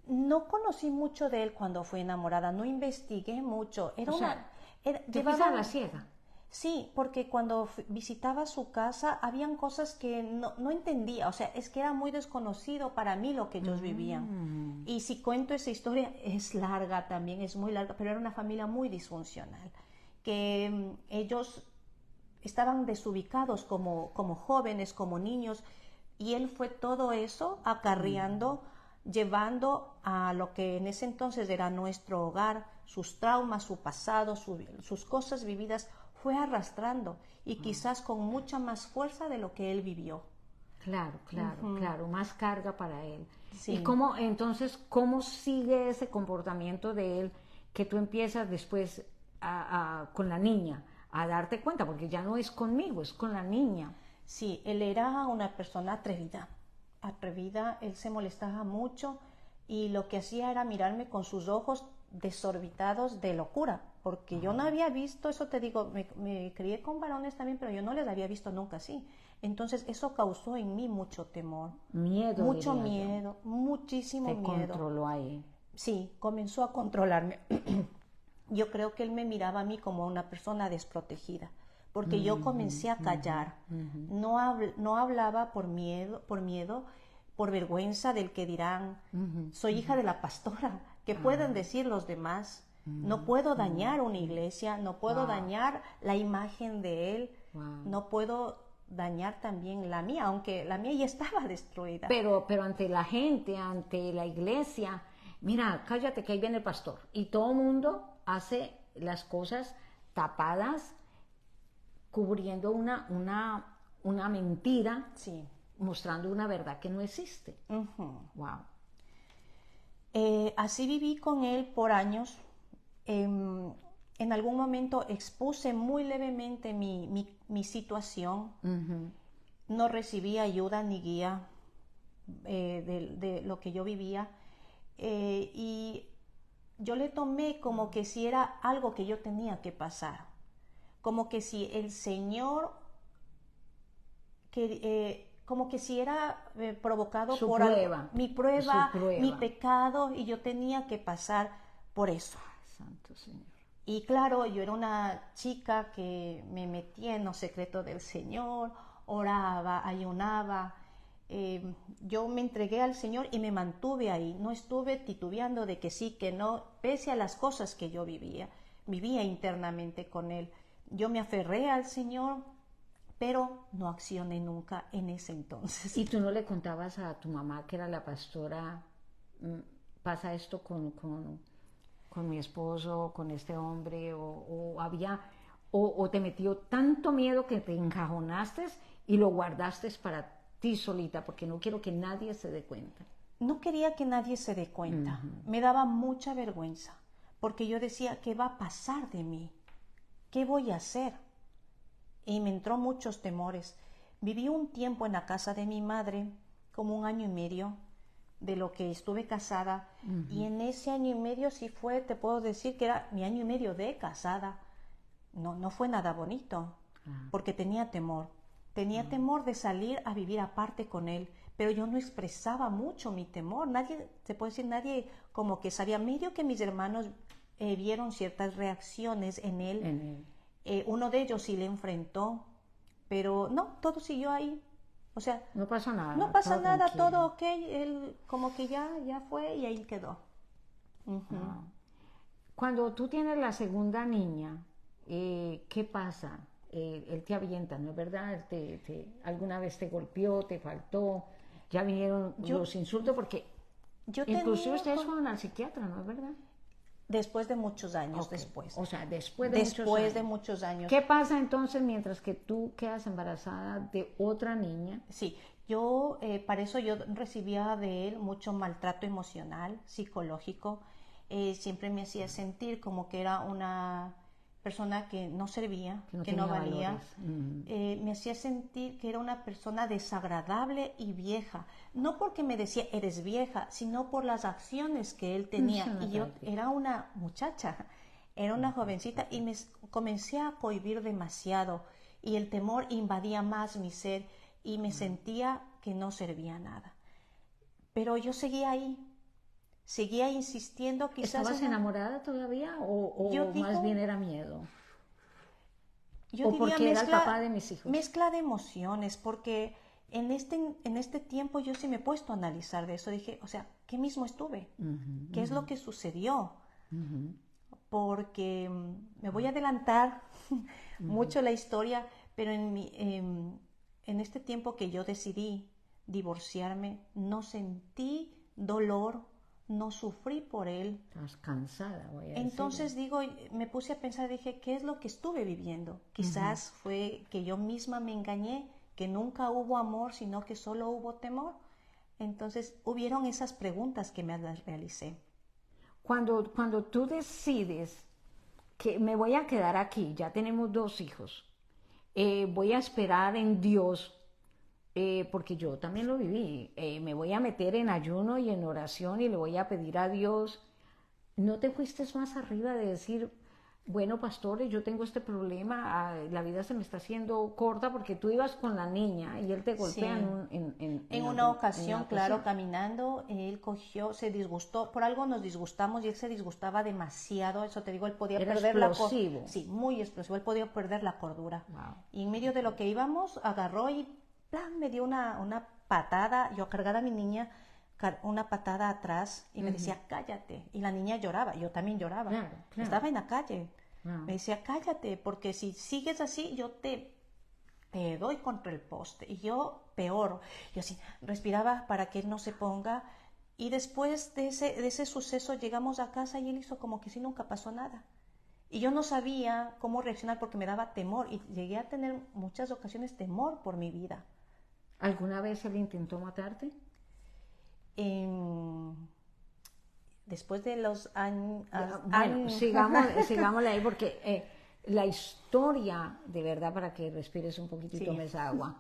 No conocí mucho de él cuando fui enamorada, no investigué mucho. Te fuiste a la ciega. Sí, porque cuando visitaba su casa habían cosas que no entendía. O sea, es que era muy desconocido para mí lo que ellos vivían. Y si cuento esa historia, es larga también, es muy larga, pero era una familia muy disfuncional, que ellos estaban desubicados como jóvenes, como niños, y él fue todo eso acarreando, llevando a lo que en ese entonces era nuestro hogar, sus traumas, su pasado, sus cosas vividas, fue arrastrando, y quizás con mucha más fuerza de lo que él vivió. Claro, más carga para él. Sí. ¿Y entonces cómo sigue ese comportamiento de él que tú empiezas después con la niña a darte cuenta? Porque ya no es conmigo, es con la niña. Sí, él era una persona atrevida, él se molestaba mucho y lo que hacía era mirarme con sus ojos desorbitados de locura, porque yo no había visto, eso te digo, me crié con varones también, pero yo no les había visto nunca así. Entonces eso causó en mí mucho temor. Miedo. Mucho miedo, muchísimo miedo. Te controló ahí. Sí, comenzó a controlarme. Yo creo que él me miraba a mí como una persona desprotegida, porque yo comencé a callar. No hablaba por miedo, por vergüenza del que dirán. Soy hija de la pastora. ¿Qué pueden decir los demás? No puedo dañar una iglesia, no puedo dañar la imagen de él, no puedo dañar también la mía, aunque la mía ya estaba destruida. Pero ante la gente, ante la iglesia, mira, cállate que ahí viene el pastor. Y todo el mundo hace las cosas tapadas, cubriendo una mentira, Sí. mostrando una verdad que no existe. Wow. Así viví con él por años. En algún momento expuse muy levemente mi situación. No recibí ayuda ni guía de lo que yo vivía. Y yo le tomé como que si era algo que yo tenía que pasar. Como que si el Señor, como que si era provocado Su por prueba. mi prueba, Su prueba. mi pecado, y yo tenía que pasar por eso. Santo Señor. Y claro, yo era una chica que me metía en los secretos del Señor, oraba, ayunaba. Yo me entregué al Señor y me mantuve ahí. No estuve titubeando de que sí, que no, pese a las cosas que yo vivía internamente con Él. Yo me aferré al Señor, pero no accioné nunca en ese entonces. ¿Y tú no le contabas a tu mamá, que era la pastora, pasa esto con mi esposo, con este hombre, o te metió tanto miedo que te encajonaste y lo guardaste para ti solita, porque no quiero que nadie se dé cuenta? No quería que nadie se dé cuenta. Me daba mucha vergüenza, porque yo decía, ¿qué va a pasar de mí? ¿Qué voy a hacer? Y me entró muchos temores. Viví un tiempo en la casa de mi madre, como 1 año y medio, de lo que estuve casada. Y en ese año y medio sí fue, te puedo decir que era mi año y medio de casada. No fue nada bonito, porque tenía temor. Tenía temor de salir a vivir aparte con él, pero yo no expresaba mucho mi temor. Nadie, se puede decir, nadie como que sabía. Medio que mis hermanos vieron ciertas reacciones en él. Uno de ellos sí le enfrentó, pero no, todo siguió ahí. O sea, no pasó nada. No pasa nada, todo ok. Él como que ya fue y ahí quedó. Cuando tú tienes la segunda niña, ¿qué pasa? Él te avienta, ¿no es verdad? ¿Alguna vez te golpeó, te faltó? Ya vinieron los insultos, porque inclusive ustedes fueron al psiquiatra, ¿no es verdad? Después de muchos años, después. O sea, después de muchos años. años. ¿Qué pasa entonces mientras que tú quedas embarazada de otra niña? Sí, para eso yo recibía de él mucho maltrato emocional, psicológico. Siempre me hacía sentir como que era una persona que no servía, que no valía. Me hacía sentir que era una persona desagradable y vieja. No porque me decía, eres vieja, sino por las acciones que él tenía. Y yo era una muchacha, era una jovencita, y me comencé a cohibir demasiado. Y el temor invadía más mi ser y me sentía que no servía a nada. Pero yo seguía ahí. Seguía insistiendo. Quizás ¿Estabas enamorada todavía o más bien era miedo? Yo ¿O porque era el papá de mis hijos? Mezcla de emociones, porque en este tiempo yo sí me he puesto a analizar de eso. Dije, o sea, ¿qué mismo estuve? ¿Qué es lo que sucedió? Porque me voy a adelantar mucho la historia, pero en este tiempo que yo decidí divorciarme, no sentí dolor, no sufrí por él. Estás cansada, voy a Entonces me puse a pensar, dije, ¿qué es lo que estuve viviendo? Quizás fue que yo misma me engañé, que nunca hubo amor, sino que solo hubo temor. Entonces hubieron esas preguntas que me las realicé. Cuando tú decides que me voy a quedar aquí, ya tenemos 2 hijos, voy a esperar en Dios, porque yo también lo viví, me voy a meter en ayuno y en oración y le voy a pedir a Dios. ¿No te fuiste más arriba de decir, bueno, pastores, yo tengo este problema, la vida se me está haciendo corta porque tú ibas con la niña y él te golpea sí. En una ocasión, claro, caminando, él cogió, se disgustó, por algo nos disgustamos y él se disgustaba demasiado, eso te digo, él podía Era perder explosivo. Sí, muy explosivo, él podía perder la cordura. Wow. Y en medio de lo que íbamos, agarró y ¡plan! Me dio una patada, yo cargada a mi niña, una patada atrás y me decía, cállate. Y la niña lloraba, yo también lloraba. Claro. Estaba en la calle. Wow. Me decía, cállate, porque si sigues así, yo te doy contra el poste. Y yo, peor. Yo así, respiraba para que él no se ponga. Y después de ese suceso llegamos a casa y él hizo como que si nunca pasó nada. Y yo no sabía cómo reaccionar porque me daba temor. Y llegué a tener muchas ocasiones temor por mi vida. ¿Alguna vez él intentó matarte? Después de los años... Bueno, sigámosle ahí porque la historia, de verdad, para que respires un poquitito más agua,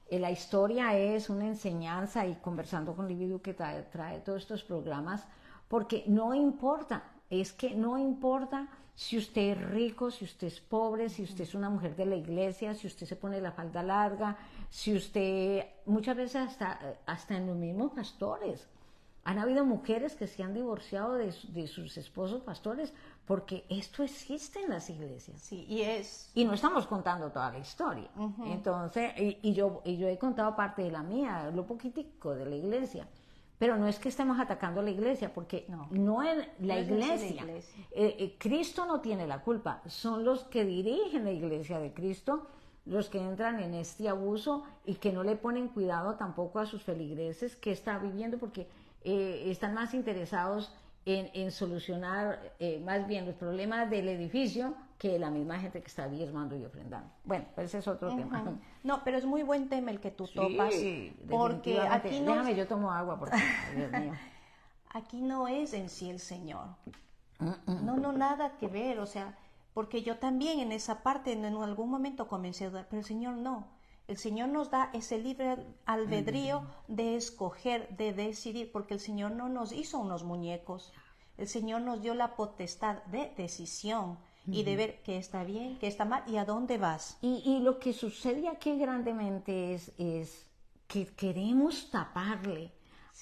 la historia es una enseñanza y conversando con Libby que trae todos estos programas, porque no importa, es que no importa si usted es rico, si usted es pobre, si usted es una mujer de la iglesia, si usted se pone la falda larga, si usted, muchas veces hasta en los mismos pastores, han habido mujeres que se han divorciado de sus esposos pastores porque esto existe en las iglesias. Sí, y no estamos contando toda la historia. Entonces, y yo he contado parte de la mía, lo poquitico de la iglesia. Pero no es que estemos atacando a la iglesia, porque no es la iglesia. Cristo no tiene la culpa, son los que dirigen la iglesia de Cristo, los que entran en este abuso y que no le ponen cuidado tampoco a sus feligreses que está viviendo, porque están más interesados en solucionar más bien los problemas del edificio que la misma gente que está diezmando y ofrendando. Bueno, ese es otro tema. No, pero es muy buen tema el que tú topas, porque aquí no... Déjame, yo tomo agua porque, Dios mío. Aquí no es en sí el Señor. No, nada que ver, o sea, porque yo también en esa parte en algún momento comencé a dudar, pero el Señor no. El Señor nos da ese libre albedrío de escoger, de decidir, porque el Señor no nos hizo unos muñecos. El Señor nos dio la potestad de decisión y de ver qué está bien, qué está mal y a dónde vas. Y lo que sucede aquí grandemente es que queremos taparle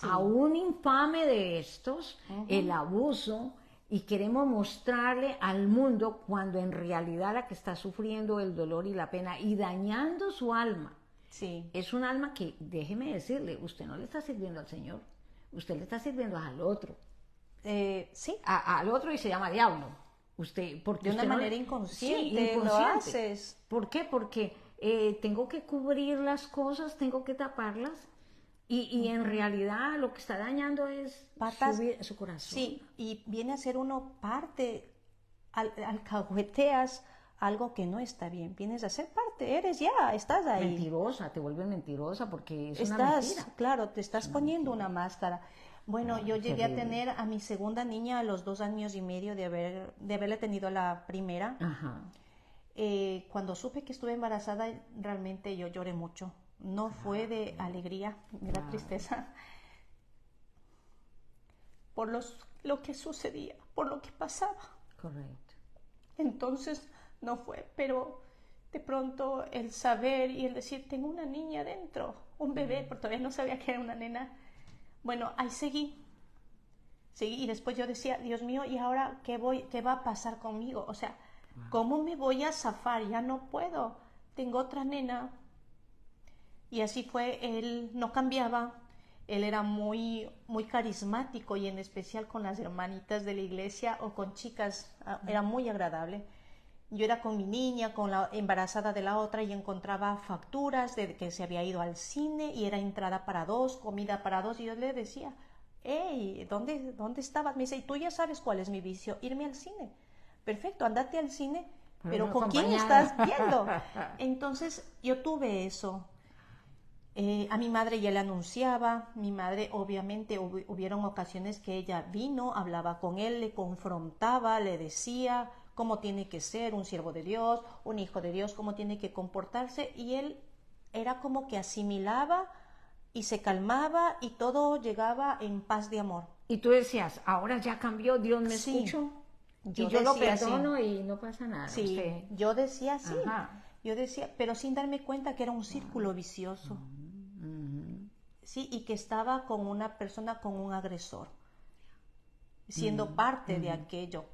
a un infame de estos el abuso y queremos mostrarle al mundo cuando en realidad la que está sufriendo el dolor y la pena y dañando su alma es un alma que, déjeme decirle, usted no le está sirviendo al Señor, usted le está sirviendo al otro. Al otro y se llama diablo. Porque de una manera inconsciente lo haces. ¿Por qué? Porque tengo que cubrir las cosas, tengo que taparlas y en realidad lo que está dañando es su corazón. Sí, y viene a ser uno parte, alcahueteas algo que no está bien, vienes a ser parte, estás ahí. Mentirosa, te vuelves mentirosa porque es una mentira. Claro, te estás poniendo una máscara. Bueno, yo llegué a tener a mi segunda niña a los 2 años y medio de haberle tenido a la primera. Cuando supe que estuve embarazada, realmente yo lloré mucho. No fue de alegría, me da tristeza. Por lo que sucedía, por lo que pasaba. Correcto. Entonces, no fue, pero de pronto el saber y el decir, tengo una niña dentro, un bebé, porque todavía no sabía que era una nena. Bueno, ahí seguí y después yo decía, Dios mío, ¿y ahora qué va a pasar conmigo? O sea, ¿cómo me voy a zafar? Ya no puedo, tengo otra nena. Y así fue, él no cambiaba, él era muy, muy carismático y en especial con las hermanitas de la iglesia o con chicas, era muy agradable. Yo era con mi niña, con la embarazada de la otra y encontraba facturas de que se había ido al cine y era entrada para 2, comida para 2 y yo le decía, hey, ¿dónde estabas? Me dice, y tú ya sabes cuál es mi vicio, irme al cine. Perfecto, andate al cine, pero ¿con quién estás viendo? Entonces yo tuve eso. A mi madre ya le anunciaba, mi madre obviamente hubieron ocasiones que ella vino, hablaba con él, le confrontaba, le decía cómo tiene que ser un siervo de Dios, un hijo de Dios, cómo tiene que comportarse y él era como que asimilaba y se calmaba y todo llegaba en paz de amor. Y tú decías, ahora ya cambió, Dios me escuchó. Y yo lo decía así. perdono y no pasa nada. Sí, Usted. yo decía así. Ajá. Yo decía, pero sin darme cuenta que era un círculo vicioso. Sí, y que estaba con una persona, con un agresor, siendo parte de aquello.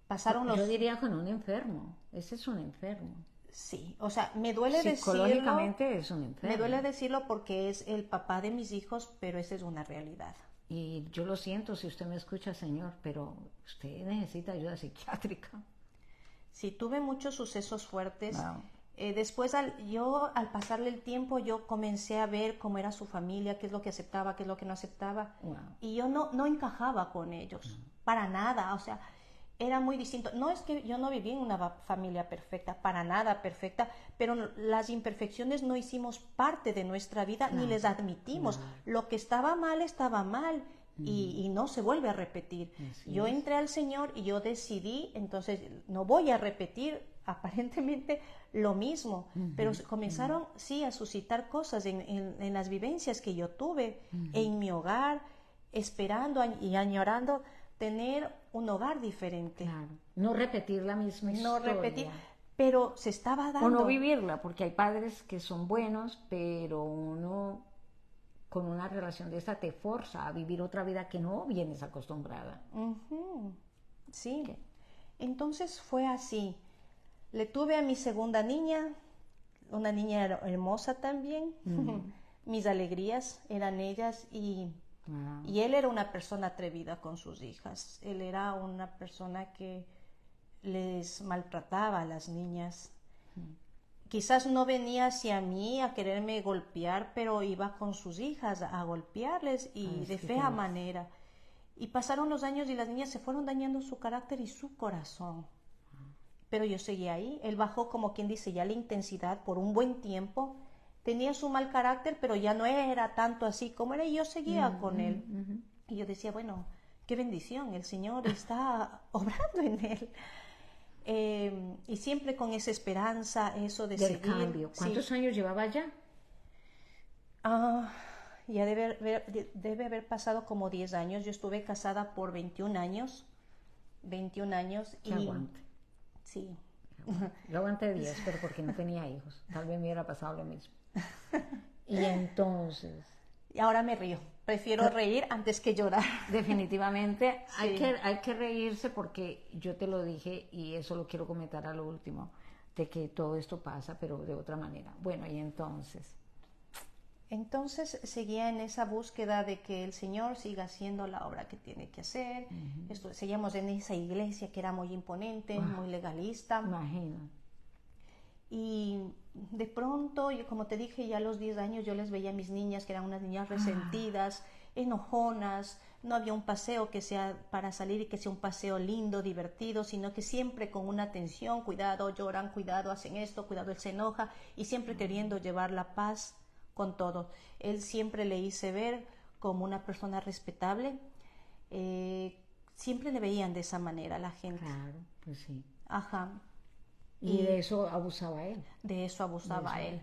Pasaron los... Yo diría con un enfermo. Ese es un enfermo. Sí, o sea, me duele decirlo. Psicológicamente es un enfermo. Me duele decirlo porque es el papá de mis hijos, pero esa es una realidad. Y yo lo siento si usted me escucha, señor, pero usted necesita ayuda psiquiátrica. Sí, tuve muchos sucesos fuertes. Wow. Después, al pasarle el tiempo, yo comencé a ver cómo era su familia, qué es lo que aceptaba, qué es lo que no aceptaba. Wow. Y yo no encajaba con ellos, para nada. O sea, era muy distinto. No es que yo no viví en una familia perfecta, para nada perfecta, pero las imperfecciones no hicimos parte de nuestra vida, ni les admitimos. Lo que estaba mal y no se vuelve a repetir. Yo entré al Señor y yo decidí, entonces no voy a repetir aparentemente lo mismo, pero comenzaron sí a suscitar cosas en las vivencias que yo tuve en mi hogar, esperando y añorando tener un hogar diferente. Claro. No repetir la misma historia. No repetir, pero se estaba dando. O no vivirla, porque hay padres que son buenos, pero uno con una relación de esta te forza a vivir otra vida que no vienes acostumbrada. Sí. ¿Qué? Entonces fue así. Le tuve a mi segunda niña, una niña hermosa también. Mis alegrías eran ellas y él era una persona atrevida con sus hijas. Él era una persona que les maltrataba a las niñas. Quizás no venía hacia mí a quererme golpear, pero iba con sus hijas a golpearles y de fea manera. Y pasaron los años y las niñas se fueron dañando su carácter y su corazón. Pero yo seguía ahí. Él bajó, como quien dice, ya la intensidad por un buen tiempo. Tenía su mal carácter, pero ya no era tanto así como era, y yo seguía con él. Y yo decía, bueno, qué bendición, el Señor está obrando en él. Y siempre con esa esperanza, eso de Del seguir. cambio. ¿Cuántos años llevaba ya? Ya debe haber pasado como 10 años. Yo estuve casada por 21 años. 21 años. Que aguante. Sí. Yo aguanté 10, pero porque no tenía hijos. Tal vez me hubiera pasado lo mismo. Y entonces... Y ahora me río. Prefiero reír antes que llorar. Definitivamente Sí. hay que reírse, porque yo te lo dije y eso lo quiero comentar a lo último, de que todo esto pasa, pero de otra manera. Bueno, y entonces... Entonces seguía en esa búsqueda de que el Señor siga haciendo la obra que tiene que hacer. Seguíamos en esa iglesia que era muy imponente, muy legalista. Imagino. Y de pronto, yo, como te dije, ya a los 10 años yo les veía a mis niñas, que eran unas niñas resentidas, enojonas. No había un paseo que sea para salir y que sea un paseo lindo, divertido, sino que siempre con una atención, cuidado, lloran, cuidado, hacen esto, cuidado, él se enoja, y siempre queriendo llevar la paz con todo. Él siempre le hice ver como una persona respetable. Siempre le veían de esa manera a la gente. Claro, pues sí. Ajá. Y de eso abusaba él. De eso abusaba él.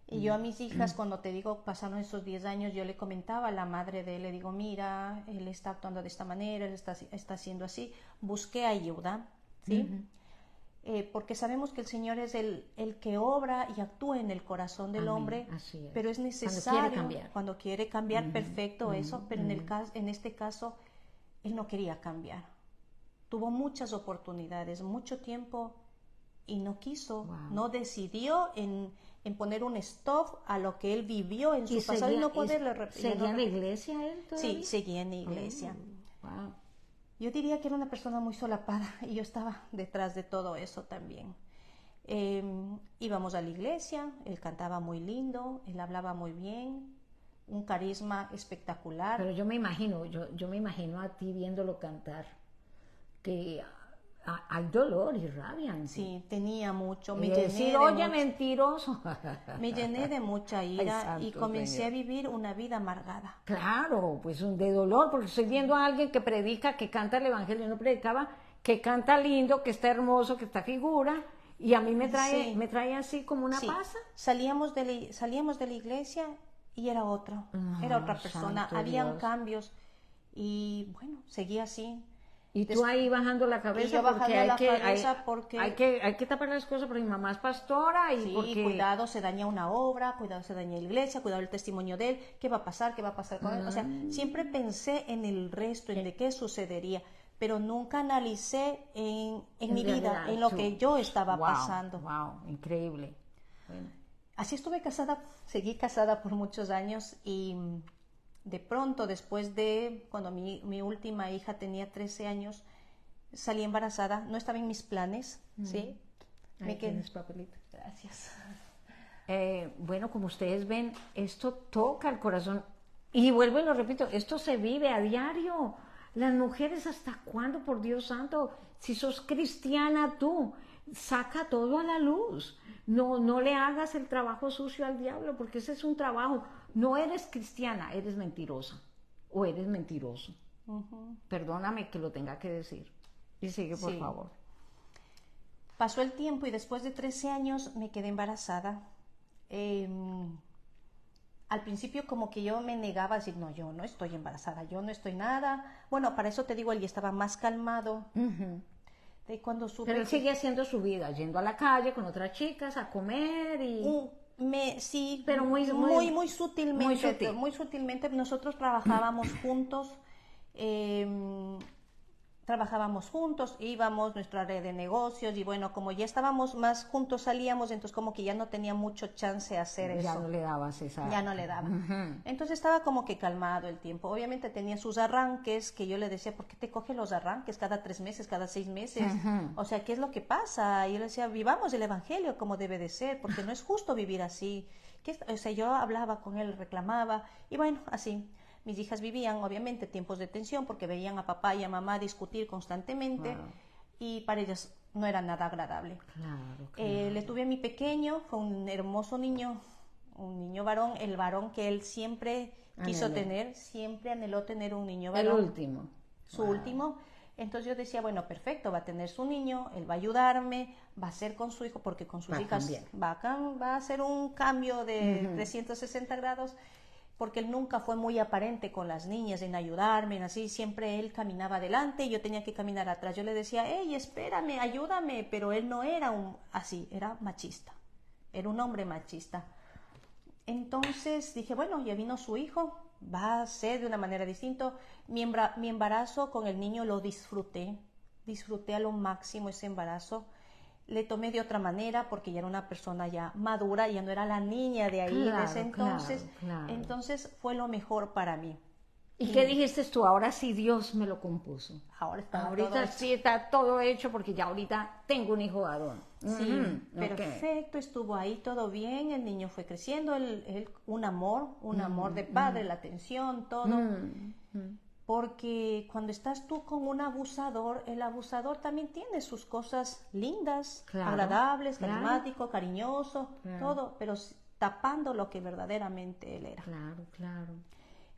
Y yo a mis hijas, cuando te digo, pasaron esos 10 años, yo le comentaba a la madre de él, le digo, mira, él está actuando de esta manera, él está haciendo así. Busqué ayuda, ¿sí? Porque sabemos que el Señor es el que obra y actúa en el corazón del hombre, así es. pero es necesario Cuando quiere cambiar, perfecto eso, pero en este caso él no quería cambiar. Tuvo muchas oportunidades, mucho tiempo, y no quiso, no decidió en poner un stop a lo que él vivió en su pasado y no poderle repetir. ¿Seguía en la iglesia él todavía? Sí, seguía en la iglesia. Wow. Yo diría que era una persona muy solapada y yo estaba detrás de todo eso también. Íbamos a la iglesia, él cantaba muy lindo, él hablaba muy bien, un carisma espectacular. Pero yo me imagino a ti viéndolo cantar, que hay dolor y rabia en ti. Sí, tenía mucho. Y decir, oye, mentiroso. Me llené de mucha ira Ay, y santo comencé Señor. a vivir una vida amargada. Claro, pues de dolor, porque estoy viendo a alguien que predica, que canta el evangelio, no predicaba, que canta lindo, que está hermoso, que está figura, y a mí me trae así como una pasa. Salíamos de la iglesia y era otra persona. Santo Habían Dios. cambios y bueno, seguía así. Y tú ahí bajando la cabeza, y yo porque bajando la cabeza porque hay que tapar las cosas porque mi mamá es pastora y sí, porque... cuidado, se daña una obra, cuidado, se daña la iglesia, cuidado el testimonio de él, ¿qué va a pasar? ¿Qué va a pasar con él? O sea, siempre pensé en el resto, en de qué sucedería, pero nunca analicé en mi vida, realidad, en lo que yo estaba wow, pasando. Wow, increíble. Bueno. Así estuve casada, seguí casada por muchos años y de pronto, después de cuando mi última hija tenía 13 años, salí embarazada, no estaba en mis planes, ¿sí? Ahí tienes papelito. Gracias. Bueno, como ustedes ven, esto toca el corazón. Y vuelvo y lo repito, esto se vive a diario. Las mujeres, ¿hasta cuándo, por Dios santo? Si sos cristiana tú, saca todo a la luz. No le hagas el trabajo sucio al diablo, porque ese es un trabajo. No eres cristiana, eres mentirosa. O eres mentiroso. Perdóname que lo tenga que decir. Y sigue, por favor. Pasó el tiempo y después de 13 años me quedé embarazada. Al principio como que yo me negaba a decir, no, yo no estoy embarazada, yo no estoy nada. Bueno, para eso te digo, él ya estaba más calmado. De cuando supe Pero él sigue haciendo su vida, yendo a la calle con otras chicas a comer y... sí, pero muy sutilmente, muy sutilmente. Nosotros trabajábamos juntos. Íbamos, nuestra red de negocios, y bueno, como ya estábamos más juntos, salíamos, entonces como que ya no tenía mucho chance de hacer eso. Ya no le dabas esa... Ya no le daba. Entonces estaba como que calmado el tiempo. Obviamente tenía sus arranques, que yo le decía, ¿por qué te coge los arranques cada 3 meses, cada 6 meses? O sea, ¿qué es lo que pasa? Y yo le decía, vivamos el evangelio como debe de ser, porque no es justo vivir así. O sea, yo hablaba con él, reclamaba, y bueno, así. Mis hijas vivían, obviamente, tiempos de tensión porque veían a papá y a mamá discutir constantemente y para ellas no era nada agradable. Claro. Le tuve a mi pequeño, fue un hermoso niño, un niño varón, el varón que él siempre quiso tener, siempre anheló tener un niño varón. El último. Su último. Entonces yo decía, bueno, perfecto, va a tener su niño, él va a ayudarme, va a ser con su hijo, porque con sus hijas va a hacer un cambio de 360 grados. Porque él nunca fue muy aparente con las niñas en ayudarme, en así, siempre él caminaba adelante y yo tenía que caminar atrás. Yo le decía, hey, espérame, ayúdame, pero él no era así, era machista, era un hombre machista. Entonces dije, bueno, ya vino su hijo, va a ser de una manera distinta. Mi embarazo con el niño lo disfruté a lo máximo ese embarazo. Le tomé de otra manera porque ya era una persona ya madura, ya no era la niña de ahí de ese entonces. Entonces fue lo mejor para mí. ¿Y qué dijiste tú? Ahora sí Dios me lo compuso. Ahorita sí está todo hecho porque ya ahorita tengo un hijo varón. Sí, perfecto, estuvo ahí todo bien, el niño fue creciendo, él un amor de padre, la atención, todo. Porque cuando estás tú con un abusador, el abusador también tiene sus cosas lindas, agradables, carismático, cariñoso, todo, pero tapando lo que verdaderamente él era. Claro.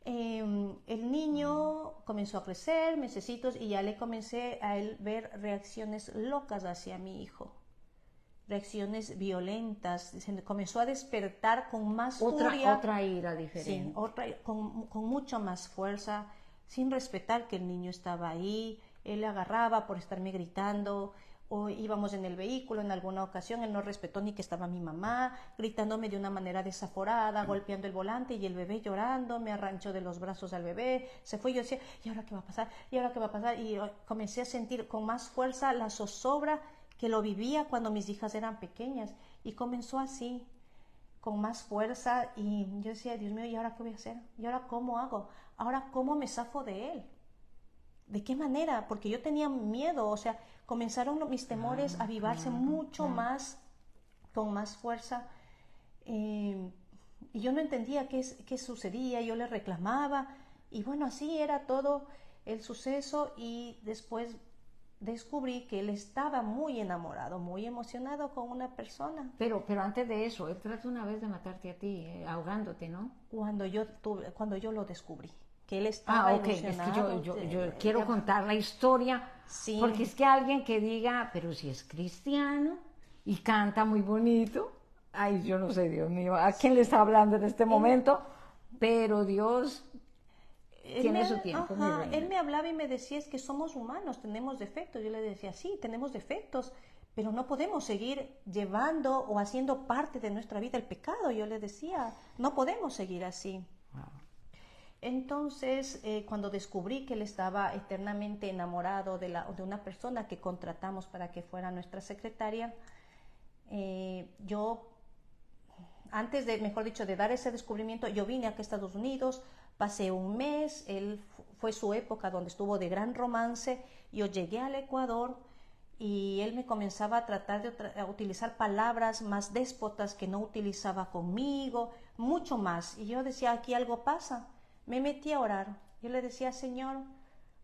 El niño comenzó a crecer, mesecitos, y ya le comencé a él ver reacciones locas hacia mi hijo. Reacciones violentas, se comenzó a despertar con más furia. Otra ira diferente. Sí, con mucho más fuerza, sin respetar que el niño estaba ahí. Él le agarraba por estarme gritando, o íbamos en el vehículo en alguna ocasión, él no respetó ni que estaba mi mamá, gritándome de una manera desaforada, golpeando el volante y el bebé llorando, me arranchó de los brazos al bebé, se fue. Yo decía, ¿y ahora qué va a pasar? ¿Y ahora qué va a pasar? Y comencé a sentir con más fuerza la zozobra que lo vivía cuando mis hijas eran pequeñas, y comenzó así, con más fuerza, y yo decía, Dios mío, ¿y ahora qué voy a hacer? ¿Y ahora cómo hago? ¿Ahora cómo me zafo de él? ¿De qué manera? Porque yo tenía miedo, o sea, comenzaron mis temores a avivarse mucho más, con más fuerza, y yo no entendía qué sucedía, yo le reclamaba, y bueno, así era todo el suceso, y después descubrí que él estaba muy enamorado, muy emocionado con una persona. Pero antes de eso, él trató una vez de matarte a ti, ahogándote, ¿no? Cuando yo lo descubrí, que él estaba emocionado. Es que yo quiero contar la historia, sí. Porque es que alguien que diga, pero si es cristiano y canta muy bonito, ay, yo no sé, Dios mío, ¿a quién le está hablando en este momento? Pero Dios... tiene su tiempo. Ajá, él me hablaba y me decía, es que somos humanos, tenemos defectos. Yo le decía, sí, tenemos defectos, pero no podemos seguir llevando o haciendo parte de nuestra vida el pecado. Yo le decía, no podemos seguir así. Wow. Entonces, cuando descubrí que él estaba eternamente enamorado de una persona que contratamos para que fuera nuestra secretaria, yo, antes de, mejor dicho, de dar ese descubrimiento, yo vine aquí a Estados Unidos, pasé un mes, fue su época donde estuvo de gran romance, yo llegué al Ecuador y él me comenzaba a tratar de utilizar palabras más déspotas que no utilizaba conmigo, mucho más. Y yo decía, aquí algo pasa. Me metí a orar. Yo le decía, Señor,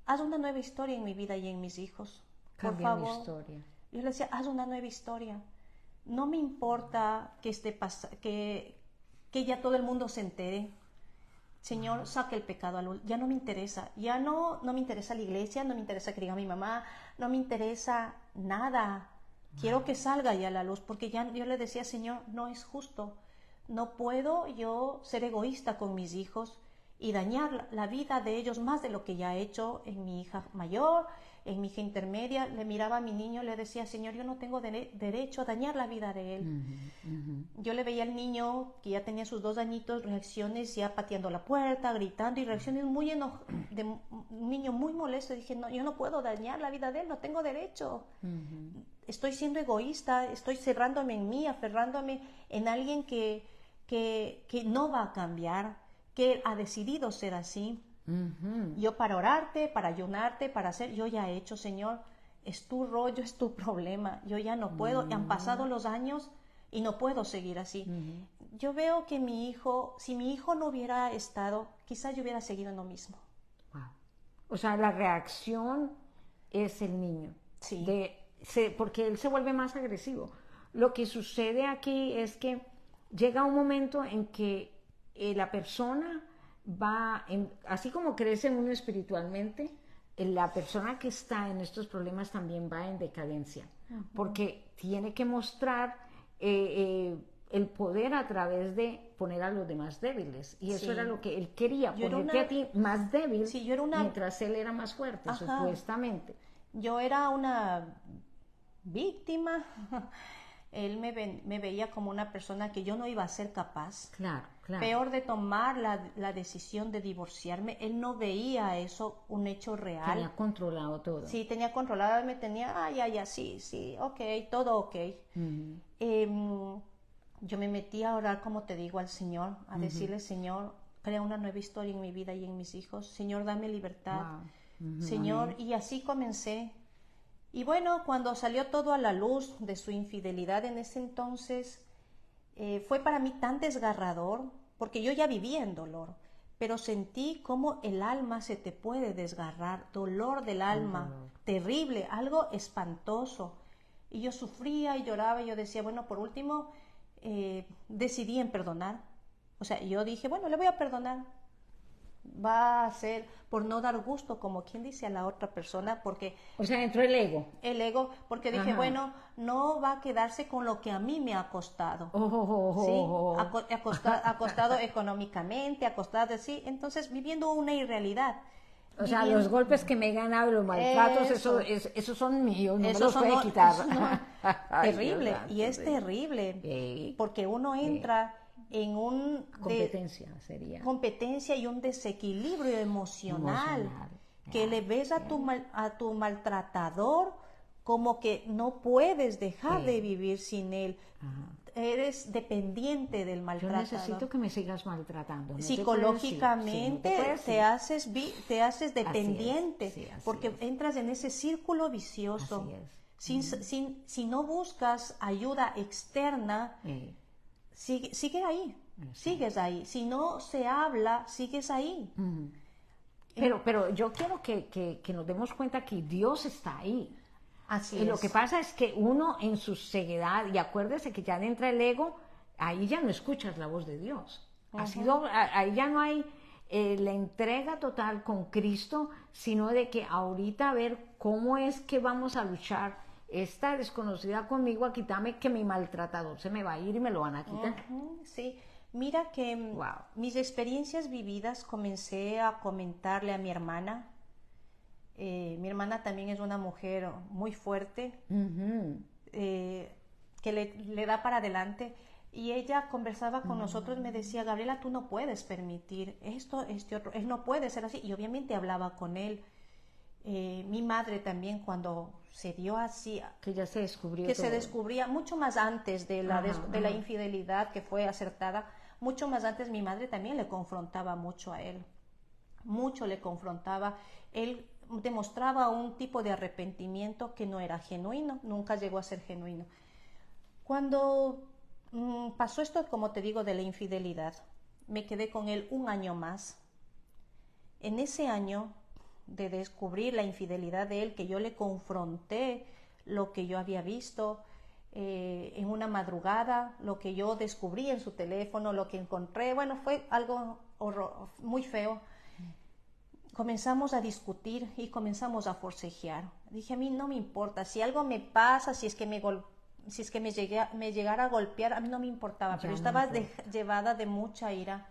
haz una nueva historia en mi vida y en mis hijos. Por favor. Mi historia. Yo le decía, haz una nueva historia. No me importa que ya todo el mundo se entere. Señor, saque el pecado a luz. Ya no me interesa. Ya no me interesa la iglesia, no me interesa que diga mi mamá, no me interesa nada. Quiero que salga ya a la luz, porque ya yo le decía, Señor, no es justo. No puedo yo ser egoísta con mis hijos y dañar la vida de ellos más de lo que ya he hecho en mi hija mayor, en mi hija intermedia. Le miraba a mi niño, le decía, Señor, yo no tengo derecho a dañar la vida de él. Yo le veía al niño que ya tenía sus 2 añitos, reacciones ya pateando la puerta, gritando, y reacciones de un niño muy molesto. Dije, no, yo no puedo dañar la vida de él, no tengo derecho. Estoy siendo egoísta, estoy cerrándome en mí, aferrándome en alguien que no va a cambiar, que él ha decidido ser así. Yo para orarte, para ayunarte, para hacer, yo ya he hecho, Señor, es tu rollo, es tu problema, yo ya no puedo, han pasado los años y no puedo seguir así. Yo veo que si mi hijo no hubiera estado, quizás yo hubiera seguido en lo mismo. Wow. O sea, la reacción es el niño. Sí. Porque él se vuelve más agresivo. Lo que sucede aquí es que llega un momento en que la persona así como crece uno espiritualmente, la persona que está en estos problemas también va en decadencia, porque tiene que mostrar el poder a través de poner a los demás débiles, y eso era lo que él quería, ponerte a ti más débil, mientras él era más fuerte. Ajá. Supuestamente. Yo era una víctima. Él me veía como una persona que yo no iba a ser capaz. Claro. Peor de tomar la decisión de divorciarme, él no veía eso un hecho real. Tenía controlado todo. Sí, tenía controlado, me tenía, sí, ok, todo ok. Yo me metí a orar, como te digo, al Señor, a decirle, Señor, crea una nueva historia en mi vida y en mis hijos. Señor, dame libertad. Wow. Señor, y así comencé. Y bueno, cuando salió todo a la luz de su infidelidad en ese entonces, fue para mí tan desgarrador, porque yo ya vivía en dolor, pero sentí cómo el alma se te puede desgarrar, dolor del alma, terrible, algo espantoso. Y yo sufría y lloraba, y yo decía, bueno, por último, decidí en perdonar. O sea, yo dije, bueno, le voy a perdonar. Va a ser por no dar gusto, como quien dice, a la otra persona, porque... O sea, entró el ego. El ego, porque dije, bueno, no va a quedarse con lo que a mí me ha costado. ¿Sí? Ha costado económicamente, ha costado así, entonces viviendo una irrealidad. O sea, los golpes que me he ganado, los maltratos, esos son míos, no me los puede quitar. Terrible, y es terrible, porque uno entra... en un competencia y un desequilibrio emocional. Que le ves a tu maltratador como que no puedes dejar de vivir sin él. Eres dependiente del maltratador. Yo necesito que me sigas maltratando. ¿No? Psicológicamente te haces dependiente, porque entras en ese círculo vicioso. Si no buscas ayuda externa, sigue ahí, sigues ahí. Si no se habla, sigues ahí. Pero yo quiero que nos demos cuenta que Dios está ahí. Así y lo que pasa es que uno en su ceguedad, y acuérdese que ya entra el ego, ahí ya no escuchas la voz de Dios. Ahí ya no hay la entrega total con Cristo, sino de que ahorita a ver cómo es que vamos a luchar esta desconocida conmigo a quitarme, que mi maltratador se me va a ir y me lo van a quitar. Sí, Mira que Wow. mis experiencias vividas comencé a comentarle a mi hermana. Mi hermana también es una mujer muy fuerte, que le da para adelante. Y ella conversaba con nosotros y me decía, Gabriela, tú no puedes permitir esto, este otro, él no puede ser así. Y obviamente hablaba con él. Mi madre también, cuando se dio así, Que ya se descubrió que se todo. descubría mucho más antes de la, Ajá, de la ajá. infidelidad que fue acertada, mucho más antes mi madre también le confrontaba mucho a él, mucho le confrontaba. Él demostraba un tipo de arrepentimiento que no era genuino, nunca llegó a ser genuino. Cuando pasó esto, como te digo, de la infidelidad, me quedé con él un año más. En ese año de descubrir la infidelidad de él, que yo le confronté lo que yo había visto en una madrugada, lo que yo descubrí en su teléfono, lo que encontré, bueno, fue algo muy feo. Comenzamos a discutir y comenzamos a forcejear. Dije, a mí no me importa, si algo me pasa, si es que me llegara a golpear, a mí no me importaba, Ya pero yo no estaba importa. llevada de mucha ira.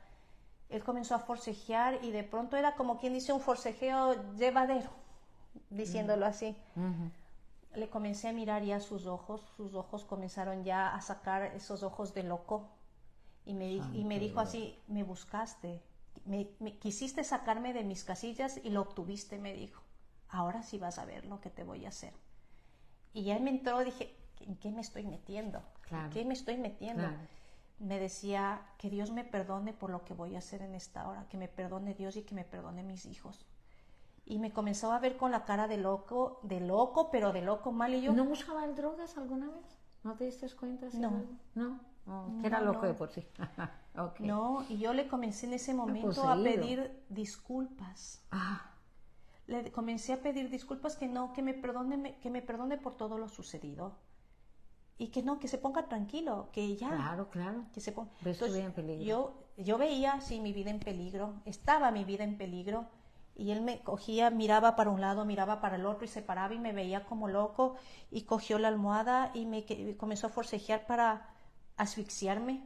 Él comenzó a forcejear y de pronto era como quien dice un forcejeo llevadero, diciéndolo así. Le comencé a mirar ya sus ojos comenzaron ya a sacar esos ojos de loco y me dijo así, me buscaste, me quisiste sacarme de mis casillas y lo obtuviste, me dijo, ahora sí vas a ver lo que te voy a hacer. Y ya me entró, dije, ¿en qué me estoy metiendo? Claro. ¿En qué me estoy metiendo? Claro. Me decía, que Dios me perdone por lo que voy a hacer en esta hora, que me perdone Dios y que me perdone mis hijos. Y me comenzó a ver con la cara de loco, pero de loco mal. Y yo, ¿No usaba el drogas alguna vez? ¿No te diste cuenta? Si No. era- ¿No? Oh, que era No, loco no. de por sí. Ok. no, y yo le comencé en ese momento a poseído. pedir disculpas. Ah, Le comencé a pedir disculpas que no, que me perdone por todo lo sucedido. Y que no, que se ponga tranquilo, que ya. claro, claro. Que se ponga. Ves tu vida en peligro. Yo veía, sí, mi vida en peligro, estaba mi vida en peligro, y él me cogía, miraba para un lado, miraba para el otro y se paraba y me veía como loco y cogió la almohada y comenzó a forcejear para asfixiarme.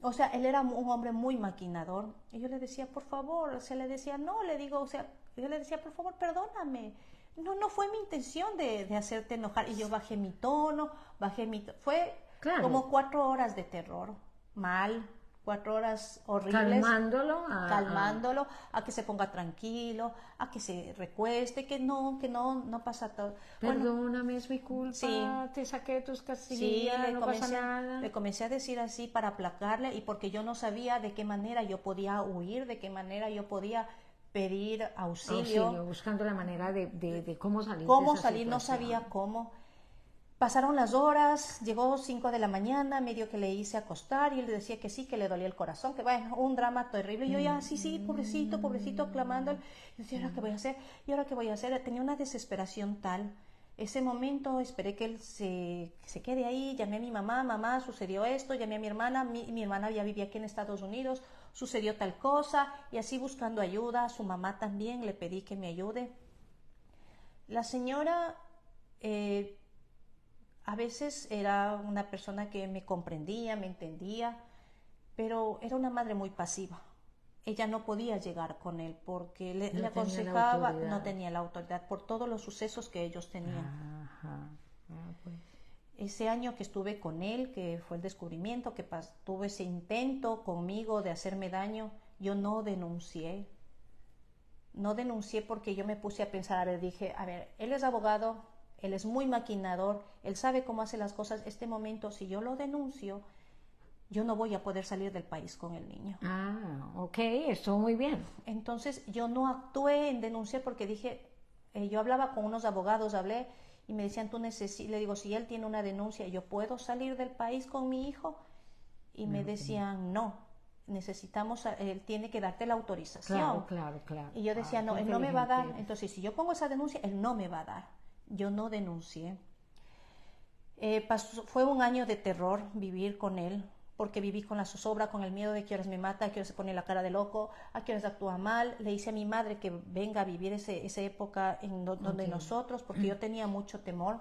O sea, él era un hombre muy maquinador. Y yo le decía, por favor, o sea, le decía, no, le digo, o sea, yo le decía, por favor, perdóname. No fue mi intención de hacerte enojar. Y yo bajé mi tono, fue Claro. como 4 horas de terror, mal, 4 horas horribles. Calmándolo, a que se ponga tranquilo, a que se recueste, que no pasa todo. Bueno, Perdóname, es mi culpa. Sí. Te saqué de tus sí, casillas, no pasa nada. le comencé a decir así para aplacarle y porque yo no sabía de qué manera yo podía huir, de qué manera yo podía pedir auxilio. Buscando la manera de cómo salir. Cómo de esa salir, no situación. sabía cómo. Pasaron las horas, llegó 5 de la mañana, medio que le hice acostar y él decía que sí, que le dolía el corazón, que bueno, un drama terrible. Y yo ya, sí, pobrecito, clamando. Y decía, ¿ahora qué voy a hacer? ¿Y ahora qué voy a hacer? Tenía una desesperación tal. Ese momento esperé que él se quede ahí, llamé a mi mamá, sucedió esto, llamé a mi hermana, mi hermana ya vivía aquí en Estados Unidos, sucedió tal cosa, y así buscando ayuda, a su mamá también le pedí que me ayude. La señora a veces era una persona que me comprendía, me entendía, pero era una madre muy pasiva. Ella no podía llegar con él porque le aconsejaba, no tenía la autoridad por todos los sucesos que ellos tenían. Ajá. Pues. Ese año que estuve con él, que fue el descubrimiento, que tuvo ese intento conmigo de hacerme daño, yo no denuncié. No denuncié porque yo me puse a pensar, dije, a ver, él es abogado, él es muy maquinador, él sabe cómo hace las cosas. Este momento, si yo lo denuncio, yo no voy a poder salir del país con el niño. Ah, ok, estuvo muy bien. Entonces yo no actué en denunciar porque dije, yo hablaba con unos abogados, hablé y me decían, le digo, si él tiene una denuncia, ¿yo puedo salir del país con mi hijo? Y me decían, no, necesitamos, él tiene que darte la autorización. Claro. Y yo decía, no, él no me va a dar. Entonces, si yo pongo esa denuncia, él no me va a dar. Yo no denuncié. Fue un año de terror vivir con él, porque viví con la zozobra, con el miedo de que ahora me mata, que ahora se pone la cara de loco, a que ahora actúa mal. Le hice a mi madre que venga a vivir esa época donde nosotros, porque yo tenía mucho temor.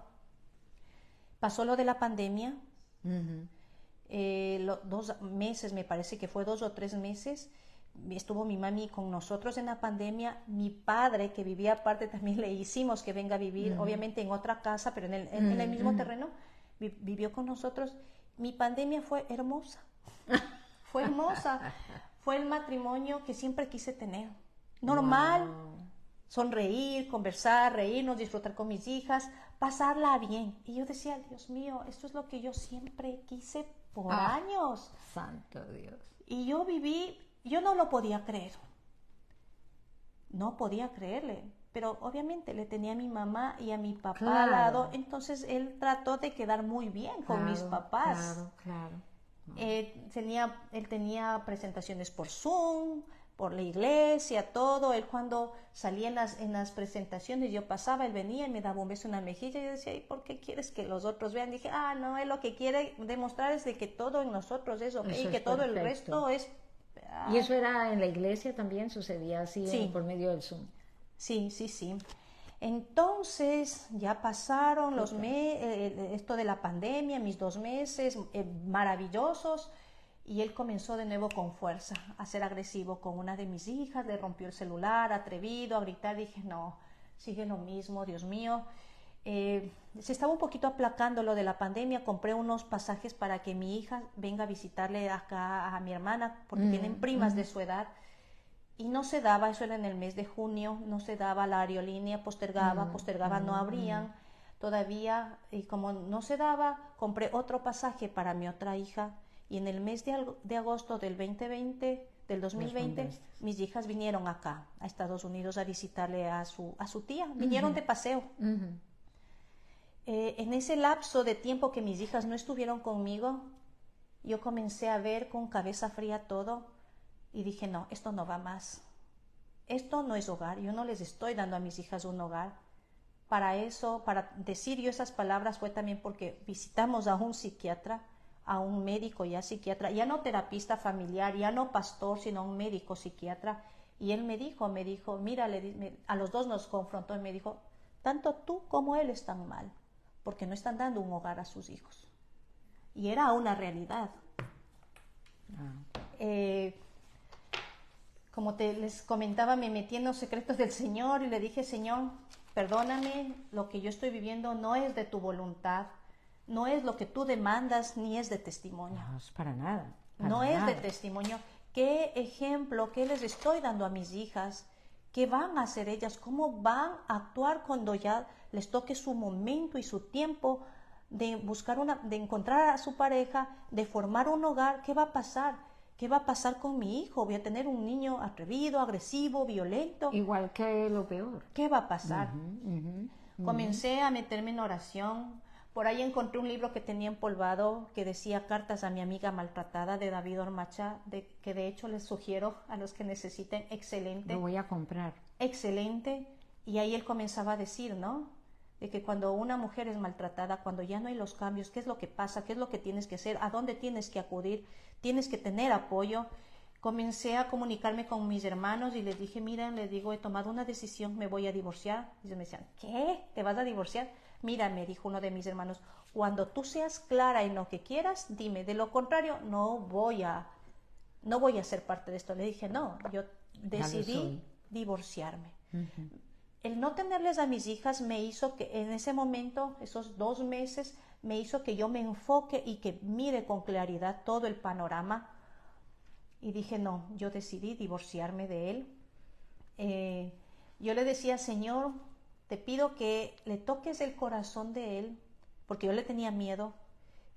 Pasó lo de la pandemia. 2 meses, me parece que fue 2 o 3 meses, estuvo mi mami con nosotros en la pandemia. Mi padre, que vivía aparte, también le hicimos que venga a vivir, obviamente en otra casa, pero en el mismo terreno, vivió con nosotros. Mi pandemia fue hermosa, fue hermosa, fue el matrimonio que siempre quise tener, normal. Wow. Sonreír, conversar, reírnos, disfrutar con mis hijas, pasarla bien. Y yo decía, Dios mío, esto es lo que yo siempre quise por años. Santo Dios. Y yo viví, yo no lo podía creer. No podía creerle. Pero obviamente le tenía a mi mamá y a mi papá Claro. al lado. Entonces él trató de quedar muy bien con mis papás. Claro. Él tenía presentaciones por Zoom, por la iglesia, todo. Él cuando salía en las presentaciones, yo pasaba, él venía y me daba un beso en la mejilla y yo decía, ¿y por qué quieres que los otros vean? Dije, no, él lo que quiere demostrar es de que todo en nosotros es ok, Eso y es que todo el perfecto. resto es... ¿Y eso era en la iglesia también? ¿Sucedía así Sí. por medio del Zoom? Sí. Entonces ya pasaron los esto de la pandemia, mis 2 meses maravillosos, y él comenzó de nuevo con fuerza a ser agresivo con una de mis hijas, le rompió el celular, atrevido a gritar. Dije, no, sigue lo mismo, Dios mío. Se estaba un poquito aplacando lo de la pandemia. Compré unos pasajes para que mi hija venga a visitarle acá a mi hermana, porque tienen primas de su edad. Y no se daba, eso era en el mes de junio, no se daba, la aerolínea postergaba, no abrían todavía. Y como no se daba, compré otro pasaje para mi otra hija. Y en el mes de agosto del 2020, mis hijas vinieron acá, a Estados Unidos, a visitarle a su tía. Vinieron de paseo. En ese lapso de tiempo que mis hijas no estuvieron conmigo, yo comencé a ver con cabeza fría todo. Y dije, no, esto no va más. Esto no es hogar. Yo no les estoy dando a mis hijas un hogar. Para eso, para decir yo esas palabras fue también porque visitamos a un psiquiatra, a un médico ya psiquiatra, ya no terapista familiar, ya no pastor, sino un médico psiquiatra. Y él me dijo, mira, a los dos nos confrontó y me dijo, tanto tú como él están mal, porque no están dando un hogar a sus hijos. Y era una realidad. Como les comentaba, me metí en los secretos del Señor y le dije, Señor, perdóname, lo que yo estoy viviendo no es de tu voluntad, no es lo que tú demandas, ni es de testimonio. No, es para nada. No es de testimonio. ¿Qué ejemplo, qué les estoy dando a mis hijas? ¿Qué van a hacer ellas? ¿Cómo van a actuar cuando ya les toque su momento y su tiempo de de encontrar a su pareja, de formar un hogar? ¿Qué va a pasar? ¿Qué va a pasar con mi hijo? ¿Voy a tener un niño atrevido, agresivo, violento? Igual que lo peor. ¿Qué va a pasar? Comencé a meterme en oración. Por ahí encontré un libro que tenía empolvado que decía Cartas a mi amiga maltratada, de David Ormacha, que de hecho les sugiero a los que necesiten. Excelente. Lo voy a comprar. Excelente. Y ahí él comenzaba a decir, ¿no? De que cuando una mujer es maltratada, cuando ya no hay los cambios, ¿qué es lo que pasa? ¿Qué es lo que tienes que hacer? ¿A dónde tienes que acudir? Tienes que tener apoyo. Comencé a comunicarme con mis hermanos y les dije, miren, les digo, he tomado una decisión, me voy a divorciar. Y ellos me decían, ¿qué? ¿Te vas a divorciar? Mira, me dijo uno de mis hermanos, cuando tú seas clara en lo que quieras, dime. De lo contrario, no voy a ser parte de esto. Le dije, no, yo decidí divorciarme. El no tenerles a mis hijas me hizo que en ese momento, esos 2 meses, me hizo que yo me enfoque y que mire con claridad todo el panorama. Y dije, no, yo decidí divorciarme de él. Yo le decía, Señor, te pido que le toques el corazón de él, porque yo le tenía miedo,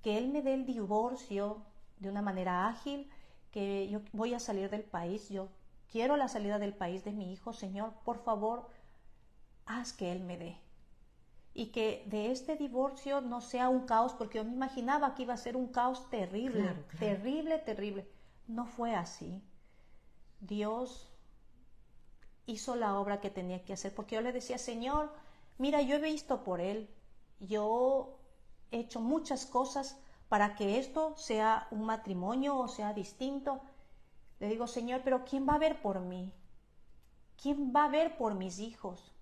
que él me dé el divorcio de una manera ágil, que yo voy a salir del país, yo quiero la salida del país de mi hijo. Señor, por favor, haz que él me dé. Y que de este divorcio no sea un caos, porque yo me imaginaba que iba a ser un caos terrible, Claro. terrible. No fue así. Dios hizo la obra que tenía que hacer, porque yo le decía, Señor, mira, yo he visto por él, yo he hecho muchas cosas para que esto sea un matrimonio o sea distinto. Le digo, Señor, pero ¿quién va a ver por mí? ¿Quién va a ver por mis hijos?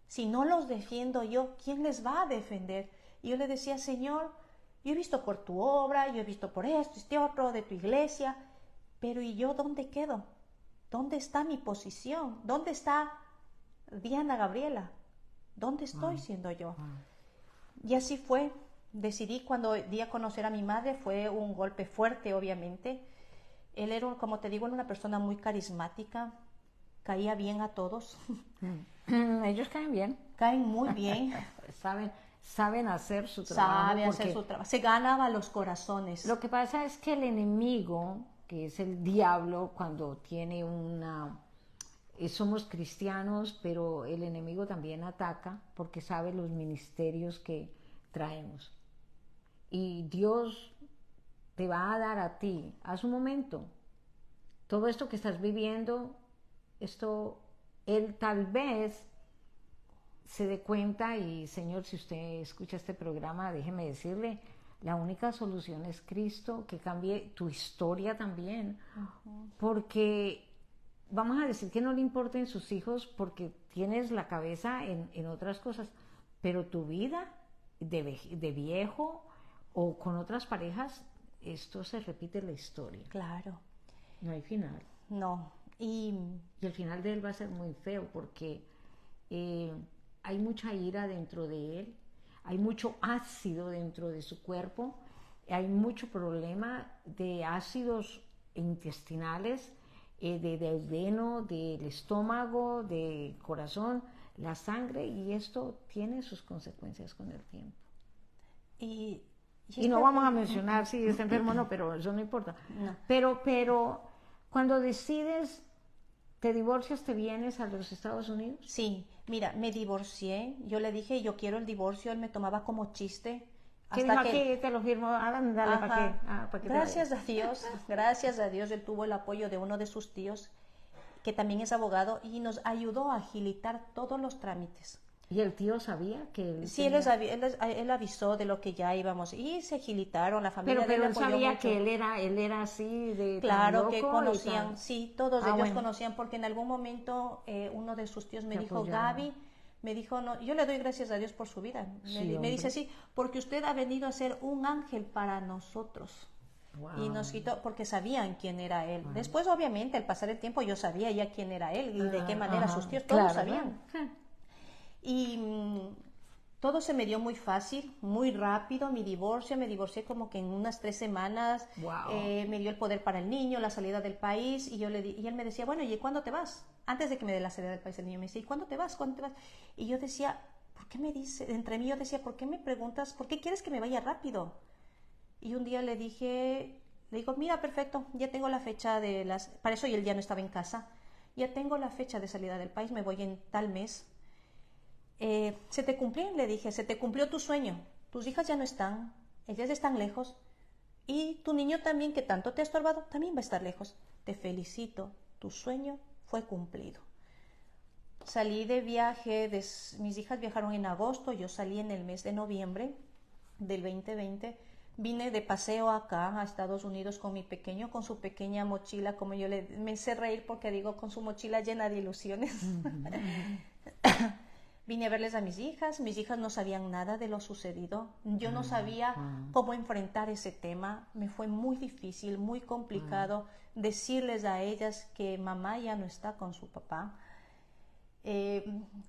Si no los defiendo yo, ¿quién les va a defender? Y yo le decía, Señor, yo he visto por tu obra, yo he visto por esto, este otro, de tu iglesia, pero ¿y yo dónde quedo? ¿Dónde está mi posición? ¿Dónde está Diana Gabriela? ¿Dónde estoy siendo yo? Y así fue. Decidí cuando di a conocer a mi madre, fue un golpe fuerte, obviamente. Él era, como te digo, una persona muy carismática, caía bien a todos. Ellos caen bien. Caen muy bien. Saben hacer su trabajo. Sabe hacer su trabajo. Se ganaba los corazones. Lo que pasa es que el enemigo, que es el diablo, cuando tiene somos cristianos, pero el enemigo también ataca porque sabe los ministerios que traemos. Y Dios te va a dar a ti, a su momento, todo esto que estás viviendo, Él tal vez se dé cuenta, y Señor, si usted escucha este programa, déjeme decirle, la única solución es Cristo, que cambie tu historia también, porque vamos a decir que no le importen sus hijos porque tienes la cabeza en otras cosas, pero tu vida de viejo o con otras parejas, esto se repite la historia. Claro. No hay final. No. Y el final de él va a ser muy feo porque hay mucha ira dentro de él, hay mucho ácido dentro de su cuerpo, hay mucho problema de ácidos intestinales, de duodeno, del estómago, del corazón, la sangre, y esto tiene sus consecuencias con el tiempo. Y no vamos a mencionar si está enfermo o no, pero eso no importa. No. Pero cuando decides, te divorcias, te vienes a los Estados Unidos. Sí, mira, me divorcié, yo le dije yo quiero el divorcio, él me tomaba como chiste. ¿Qué dijo aquí? Te lo firmo, dale, ¿para qué? Gracias a Dios, él tuvo el apoyo de uno de sus tíos, que también es abogado, y nos ayudó a agilitar todos los trámites. ¿Y el tío sabía que él Sí, él avisó de lo que ya íbamos, y se agilitaron, la familia pero de él sabía mucho. Que él era así de claro, tan que loco conocían, sí, todos ellos bueno. Conocían, porque en algún momento uno de sus tíos me dijo, apoyaron. Gaby, me dijo, no, yo le doy gracias a Dios por su vida. Me dice así, porque usted ha venido a ser un ángel para nosotros. Wow. Y nos quitó, porque sabían quién era él. Wow. Después, obviamente, al pasar el tiempo, yo sabía ya quién era él y de qué manera sus tíos, todos sabían. Y todo se me dio muy fácil, muy rápido. Mi divorcio, me divorcié como que en unas 3 semanas. Wow. Me dio el poder para el niño, la salida del país, y y él me decía, bueno, ¿y cuándo te vas? Antes de que me dé la salida del país, el niño me decía, ¿y cuándo te vas? ¿Cuándo te vas? Y yo decía, ¿por qué me dice? Entre mí yo decía, ¿por qué me preguntas? ¿Por qué quieres que me vaya rápido? Y un día le digo, mira, perfecto, ya tengo la fecha para eso, y él ya no estaba en casa, ya tengo la fecha de salida del país, me voy en tal mes. ¿Se te cumplió? Le dije, se te cumplió tu sueño, tus hijas ya no están, ellas están lejos, y tu niño también, que tanto te ha estorbado, también va a estar lejos. Te felicito, tu sueño fue cumplido. Salí de viaje, mis hijas viajaron en agosto, yo salí en el mes de noviembre del 2020, vine de paseo acá a Estados Unidos con mi pequeño, con su pequeña mochila, como me hice reír porque digo, con su mochila llena de ilusiones. Vine a verles a mis hijas no sabían nada de lo sucedido, yo no sabía cómo enfrentar ese tema, me fue muy difícil, muy complicado decirles a ellas que mamá ya no está con su papá.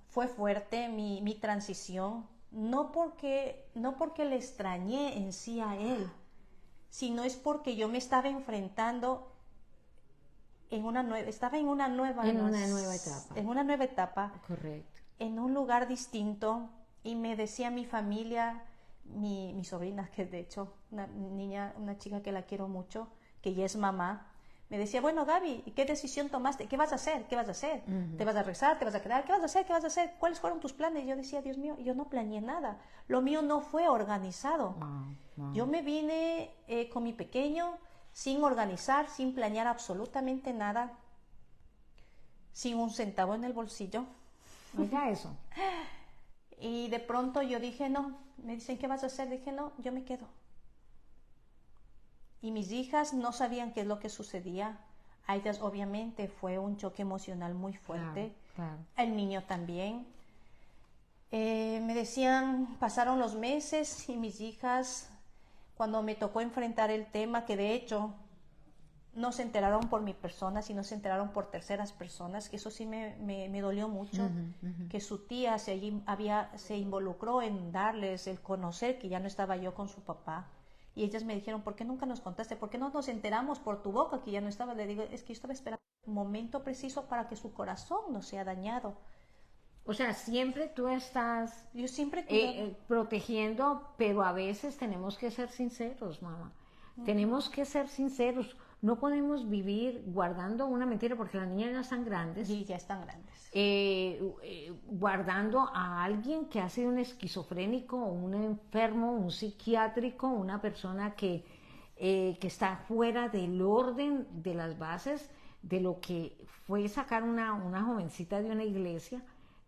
Fue fuerte mi transición, no porque le extrañé en sí a él, sino es porque yo me estaba enfrentando estaba en una nueva etapa. Correcto. En un lugar distinto, y me decía mi familia, mi sobrina, que de hecho una chica que la quiero mucho, que ya es mamá, me decía, bueno, Gaby, ¿qué decisión tomaste? ¿Qué vas a hacer? ¿Qué vas a hacer? ¿Te vas a rezar? ¿Te vas a quedar? ¿Qué vas a hacer? ¿Qué vas a hacer? ¿Cuáles fueron tus planes? Yo decía, Dios mío, yo no planeé nada, lo mío no fue organizado. Yo me vine con mi pequeño, sin organizar, sin planear absolutamente nada, sin un centavo en el bolsillo. Oiga eso. Y de pronto yo dije, no, me dicen, ¿qué vas a hacer? Dije, no, yo me quedo. Y mis hijas no sabían qué es lo que sucedía. A ellas obviamente fue un choque emocional muy fuerte. Claro. El niño también. Me decían, pasaron los meses y mis hijas cuando me tocó enfrentar el tema, que de hecho no se enteraron por mi persona, sino se enteraron por terceras personas, que eso sí me dolió mucho, que su tía se involucró en darles el conocer que ya no estaba yo con su papá. Y ellas me dijeron, ¿por qué nunca nos contaste? ¿Por qué no nos enteramos por tu boca que ya no estaba? Le digo, es que yo estaba esperando un momento preciso para que su corazón no sea dañado. O sea, siempre tú estás Yo siempre protegiendo, pero a veces tenemos que ser sinceros, mamá. Tenemos que ser sinceros. No podemos vivir guardando una mentira porque las niñas ya están grandes. Sí, ya están grandes. Guardando a alguien que ha sido un esquizofrénico, un enfermo, un psiquiátrico, una persona que está fuera del orden de las bases de lo que fue sacar una jovencita de una iglesia,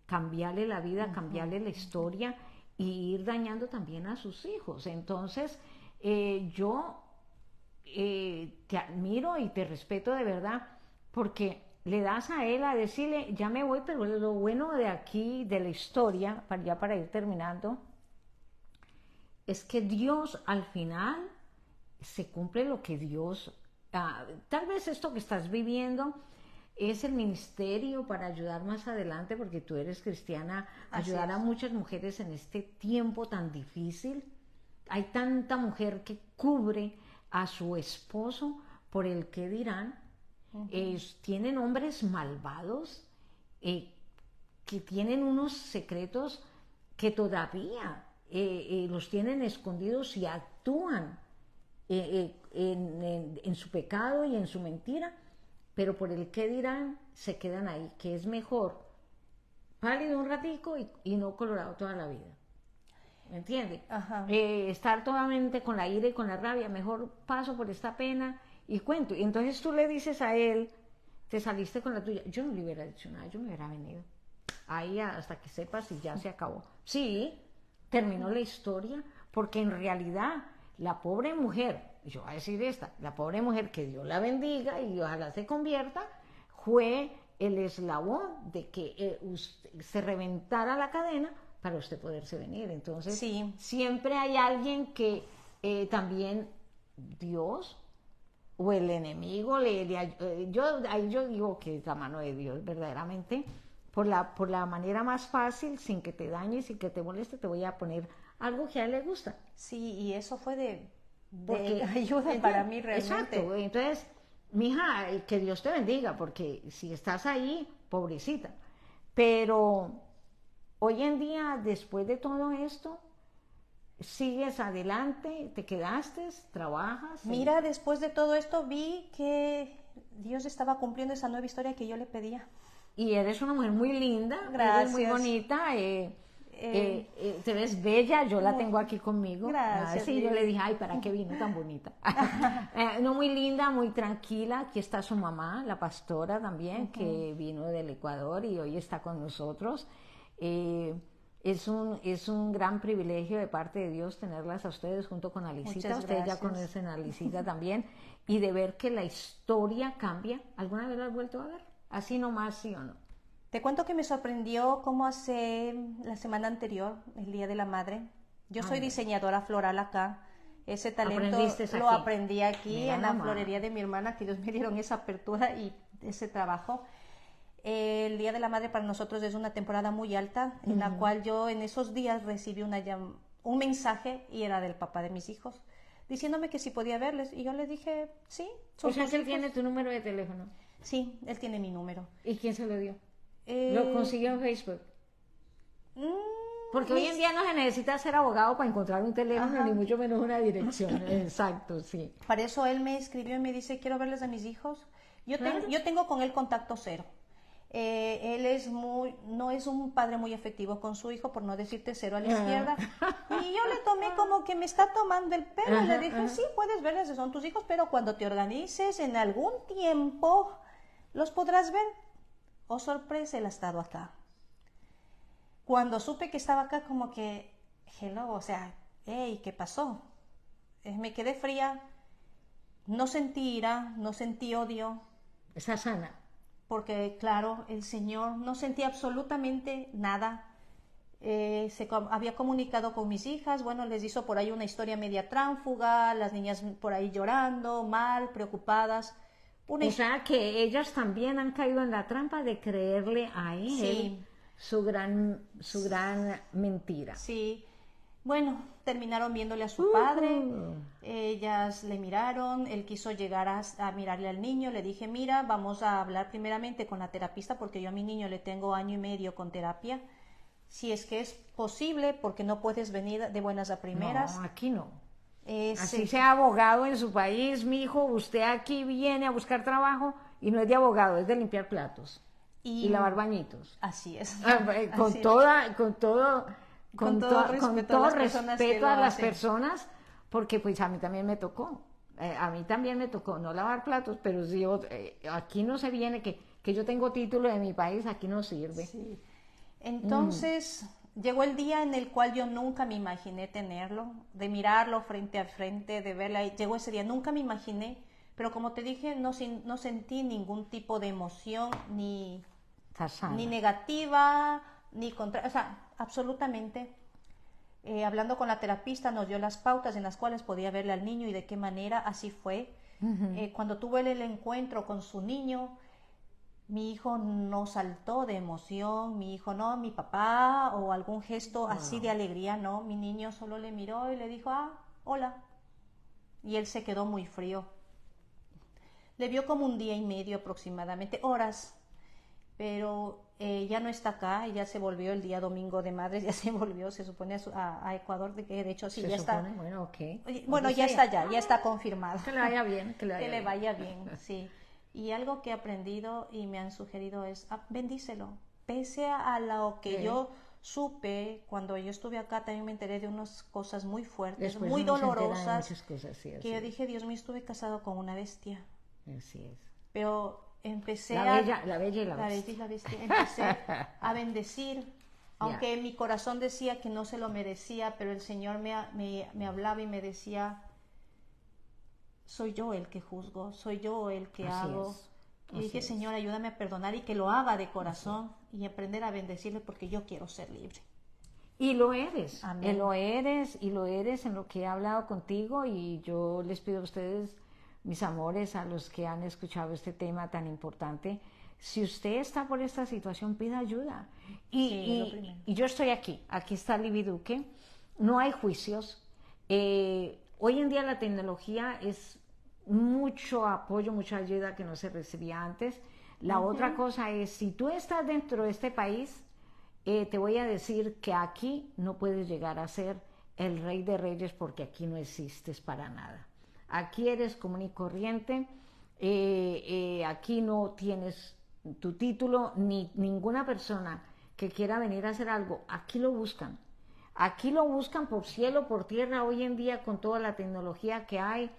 cambiarle la vida, cambiarle la historia y ir dañando también a sus hijos. Entonces, yo te admiro y te respeto de verdad porque le das a él a decirle, ya me voy, pero lo bueno de aquí, de la historia, para ir terminando, es que Dios al final se cumple lo que Dios, tal vez esto que estás viviendo es el ministerio para ayudar más adelante, porque tú eres cristiana, ayudar a muchas mujeres en este tiempo tan difícil. Hay tanta mujer que cubre a su esposo por el que dirán. Tienen hombres malvados que tienen unos secretos que todavía los tienen escondidos y actúan en su pecado y en su mentira, pero por el que dirán se quedan ahí, que es mejor pálido un ratico y no colorado toda la vida. ¿Me entiendes? Estar totalmente con la ira y con la rabia, mejor paso por esta pena y cuento. Y entonces tú le dices a él, te saliste con la tuya. Yo no le hubiera dicho nada, yo me hubiera venido ahí hasta que sepas y ya se acabó. Sí, terminó la historia, porque en realidad la pobre mujer, yo voy a decir esta, la pobre mujer, que Dios la bendiga y ojalá se convierta, fue el eslabón de que se reventara la cadena para usted poderse venir. Entonces, siempre hay alguien que también Dios o el enemigo yo digo que es la mano de Dios verdaderamente, por la manera más fácil, sin que te dañe, sin que te moleste, te voy a poner algo que a él le gusta. Sí, y eso fue de ayuda para mí realmente. Exacto, entonces, mija, que Dios te bendiga, porque si estás ahí, pobrecita, pero hoy en día, después de todo esto, sigues adelante, te quedaste, trabajas. Mira, después de todo esto vi que Dios estaba cumpliendo esa nueva historia que yo le pedía. Y eres una mujer muy linda, gracias. Eres muy bonita, te ves bella, yo la tengo aquí conmigo. Gracias. Sí, yo le dije, ay, ¿para qué vino tan bonita? No, muy linda, muy tranquila. Aquí está su mamá, la pastora también, que vino del Ecuador y hoy está con nosotros. Es un gran privilegio de parte de Dios tenerlas a ustedes junto con Alicita. Ustedes ya conocen a Alicita también. Y de ver que la historia cambia. ¿Alguna vez la has vuelto a ver? Así nomás, ¿sí o no? Te cuento que me sorprendió cómo hace la semana anterior, el Día de la Madre. Yo soy diseñadora floral acá. Ese talento lo aprendí aquí. Mira, en la florería de mi hermana, que Dios me dieron esa apertura y ese trabajo. El Día de la Madre para nosotros es una temporada muy alta, en la cual yo en esos días recibí un mensaje, y era del papá de mis hijos, diciéndome que si podía verles, y yo le dije, sí. O sea, que él tiene tu número de teléfono. Sí, él tiene mi número. ¿Y quién se lo dio? ¿Lo consiguió en Facebook? Porque hoy en día no se necesita ser abogado para encontrar un teléfono, ni mucho menos una dirección. Exacto, sí. Para eso él me escribió y me dice, quiero verles a mis hijos. Yo tengo con él contacto cero. Él no es un padre muy efectivo con su hijo, por no decirte cero a la izquierda. Y yo le tomé como que me está tomando el pelo. Le dije, sí, puedes verles, son tus hijos, pero cuando te organices en algún tiempo los podrás ver. Oh, sorpresa, él ha estado acá. Cuando supe que estaba acá, como que, hello, o sea, hey, ¿qué pasó? Me quedé fría, no sentí ira, no sentí odio. Está sana. Porque, claro, el Señor, no sentí absolutamente nada. había comunicado con mis hijas, bueno, les hizo por ahí una historia media tránfuga, las niñas por ahí llorando, mal, preocupadas. O sea que ellas también han caído en la trampa de creerle a él Sí. su gran mentira. Sí, bueno, terminaron viéndole a su padre, ellas le miraron, él quiso llegar a mirarle al niño, le dije, mira, vamos a hablar primeramente con la terapista porque yo a mi niño le tengo 1 año y medio con terapia, si es que es posible, porque no puedes venir de buenas a primeras. No, aquí no. Así Sí. sea abogado en su país, mi hijo, usted aquí viene a buscar trabajo y no es de abogado, es de limpiar platos y lavar bañitos. Así es. Con Así es. con todo todo respeto a las personas que respeto lo a las hacen. personas, porque pues a mí también me tocó. A mí también me tocó no lavar platos, pero si yo, aquí no se viene que yo tengo título de mi país, aquí no sirve. Sí. Entonces, llegó el día en el cual yo nunca me imaginé tenerlo, de mirarlo frente a frente, de verla. Llegó ese día, nunca me imaginé, pero como te dije, no sentí ningún tipo de emoción, ni Está sana. negativa, ni contra, o sea, absolutamente. Hablando con la terapista nos dio las pautas en las cuales podía verle al niño y de qué manera, así fue. Cuando tuve el encuentro con su niño, mi hijo no saltó de emoción, mi hijo no, mi papá o algún gesto así de alegría, no, mi niño solo le miró y le dijo, hola, y él se quedó muy frío. Le vio como 1 día y medio aproximadamente, horas, pero ya no está acá, ya se volvió el día domingo de madres, ya se volvió, se supone, a Ecuador, de hecho sí, Se ya supone, está. bueno, ok. Bueno, ya está allá, ya está confirmado. Que le vaya bien, que le vaya Que le bien. vaya bien, sí. Y algo que he aprendido y me han sugerido es bendícelo. Pese a lo que Sí. yo supe, cuando yo estuve acá también me enteré de unas cosas muy fuertes, Después muy uno se entera de dolorosas, muchas cosas, sí, así que yo es. dije, Dios mío, estuve casado con una bestia. Así es. Pero empecé La bella y la La bestia. bella y la bestia. Empecé a bendecir, aunque mi corazón decía que no se lo merecía, pero el Señor me hablaba y me decía, soy yo el que juzgo, soy yo el que Así hago. es, Y así dije, es. Señor, ayúdame a perdonar y que lo haga de corazón y aprender a bendecirle porque yo quiero ser libre. Y lo eres, Amén. y lo eres en lo que he hablado contigo, y yo les pido a ustedes, mis amores, a los que han escuchado este tema tan importante, si usted está por esta situación, pida ayuda. Sí, lo primero. Y yo estoy aquí está Libby Duque, no hay juicios. Hoy en día la tecnología es mucho apoyo, mucha ayuda que no se recibía antes. La otra cosa es, si tú estás dentro de este país, te voy a decir que aquí no puedes llegar a ser el rey de reyes porque aquí no existes para nada. Aquí eres común y corriente, aquí no tienes tu título, ni ninguna persona que quiera venir a hacer algo, aquí lo buscan. Aquí lo buscan por cielo, por tierra, hoy en día con toda la tecnología que hay,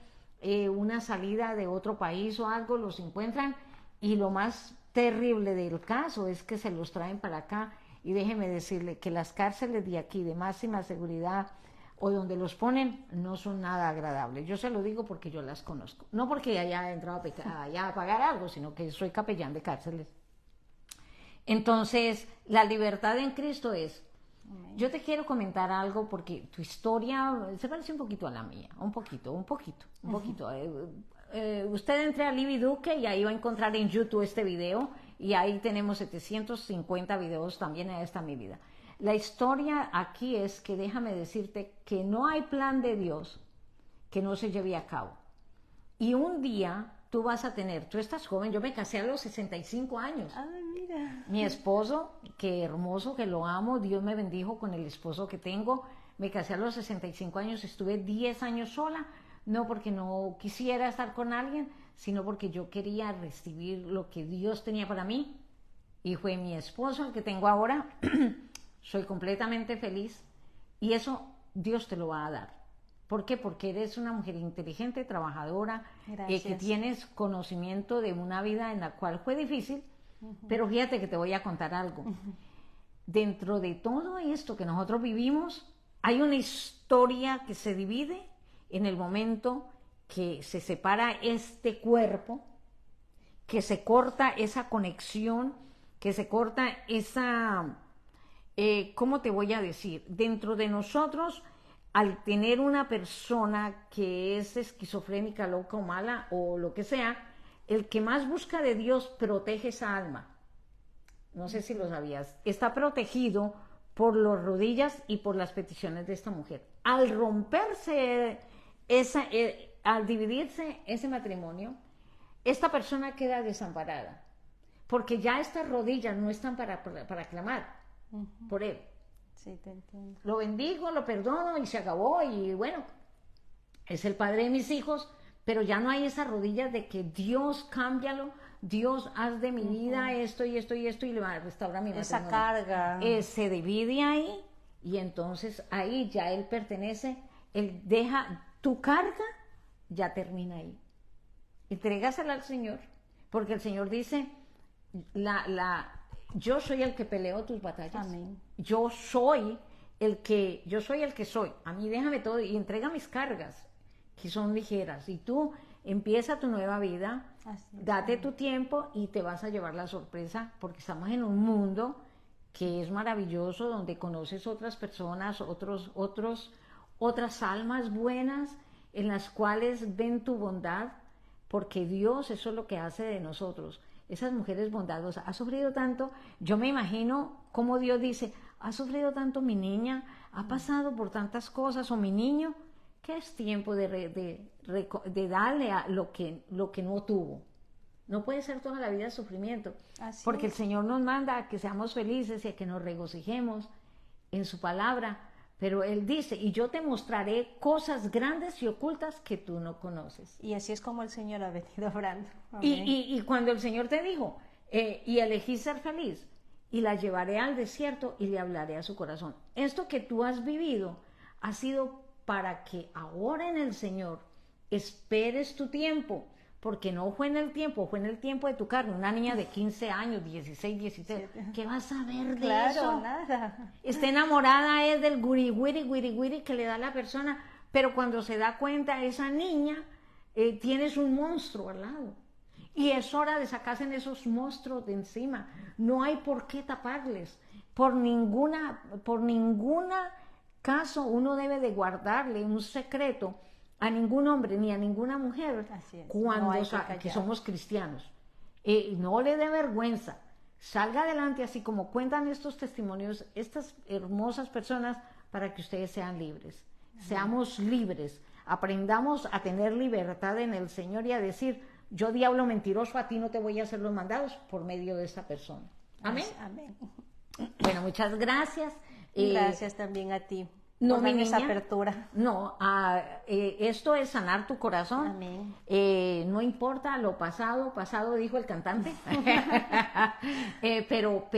una salida de otro país o algo, los encuentran, y lo más terrible del caso es que se los traen para acá. Y déjeme decirle que las cárceles de aquí de máxima seguridad o donde los ponen no son nada agradables. Yo se lo digo porque yo las conozco. No porque haya entrado allá a pagar algo, sino que soy capellán de cárceles. Entonces, la libertad en Cristo es... Yo te quiero comentar algo porque tu historia se parece un poquito a la mía, un poquito. Usted entre a Libby Duque y ahí va a encontrar en YouTube este video, y ahí tenemos 750 videos también en esta mi vida. La historia aquí es que déjame decirte que no hay plan de Dios que no se lleve a cabo. Y un día tú vas a tener, tú estás joven, yo me casé a los 65 años. Ay, mira. Mi esposo, qué hermoso, que lo amo, Dios me bendijo con el esposo que tengo. Me casé a los 65 años, estuve 10 años sola, no porque no quisiera estar con alguien, sino porque yo quería recibir lo que Dios tenía para mí. Y fue mi esposo el que tengo ahora. Soy completamente feliz y eso Dios te lo va a dar. ¿Por qué? Porque eres una mujer inteligente, trabajadora, que tienes conocimiento de una vida en la cual fue difícil, pero fíjate que te voy a contar algo. Dentro de todo esto que nosotros vivimos, hay una historia que se divide en el momento que se separa este cuerpo, que se corta esa conexión, que se corta ¿cómo te voy a decir? Dentro de nosotros, al tener una persona que es esquizofrénica, loca o mala o lo que sea, el que más busca de Dios protege esa alma. No sé si lo sabías. Está protegido por las rodillas y por las peticiones de esta mujer. Al romperse al dividirse ese matrimonio, esta persona queda desamparada, porque ya estas rodillas no están para clamar por él. Sí, te entiendo. Lo bendigo, lo perdono y se acabó, y bueno, es el padre de mis hijos, pero ya no hay esas rodillas de que Dios, cámbialo, Dios, haz de mi vida esto y esto y esto, y le va a restaurar mi Esa matrimonio. carga. Se divide ahí, y entonces ahí ya él pertenece, él deja tu carga, ya termina ahí. Entrégasela al Señor, porque el Señor dice, yo soy el que peleo tus batallas. Amén. Yo soy el que soy. A mí déjame todo y entrega mis cargas, que son ligeras. Y tú empieza tu nueva vida, Así es, date amén. tu tiempo y te vas a llevar la sorpresa, porque estamos en un mundo que es maravilloso, donde conoces otras personas, otras almas buenas, en las cuales ven tu bondad, porque Dios, eso es lo que hace de nosotros. Esas mujeres bondadosas, ha sufrido tanto, yo me imagino cómo Dios dice, ha sufrido tanto mi niña, ha pasado por tantas cosas, o mi niño, que es tiempo de darle a lo que no tuvo. No puede ser toda la vida sufrimiento, Así porque es. el Señor nos manda a que seamos felices y a que nos regocijemos en su palabra, pero Él dice, y yo te mostraré cosas grandes y ocultas que tú no conoces. Y así es como el Señor ha venido obrando. Y cuando el Señor te dijo, y elegí ser feliz, y la llevaré al desierto y le hablaré a su corazón. Esto que tú has vivido ha sido para que ahora en el Señor esperes tu tiempo, porque no fue en el tiempo, fue en el tiempo de tu carne. Una niña de 15 años, 16, 17, ¿qué vas a ver de Claro, eso? nada. Está enamorada es del guiri que le da la persona, pero cuando se da cuenta esa niña, tienes un monstruo al lado. Y es hora de sacarse esos monstruos de encima. No hay por qué taparles. Por ninguna caso uno debe de guardarle un secreto a ningún hombre ni a ninguna mujer Así es, cuando no hay que callar. que somos cristianos. No le dé vergüenza. Salga adelante así como cuentan estos testimonios, estas hermosas personas, para que ustedes sean libres. Seamos libres. Aprendamos a tener libertad en el Señor y a decir, yo diablo mentiroso, a ti no te voy a hacer los mandados por medio de esta persona. Amén. Amén. Bueno, muchas gracias. Gracias también a ti No, por mi darme esa niña. apertura. No, esto es sanar tu corazón. Amén. No importa lo pasado, pasado dijo el cantante, pero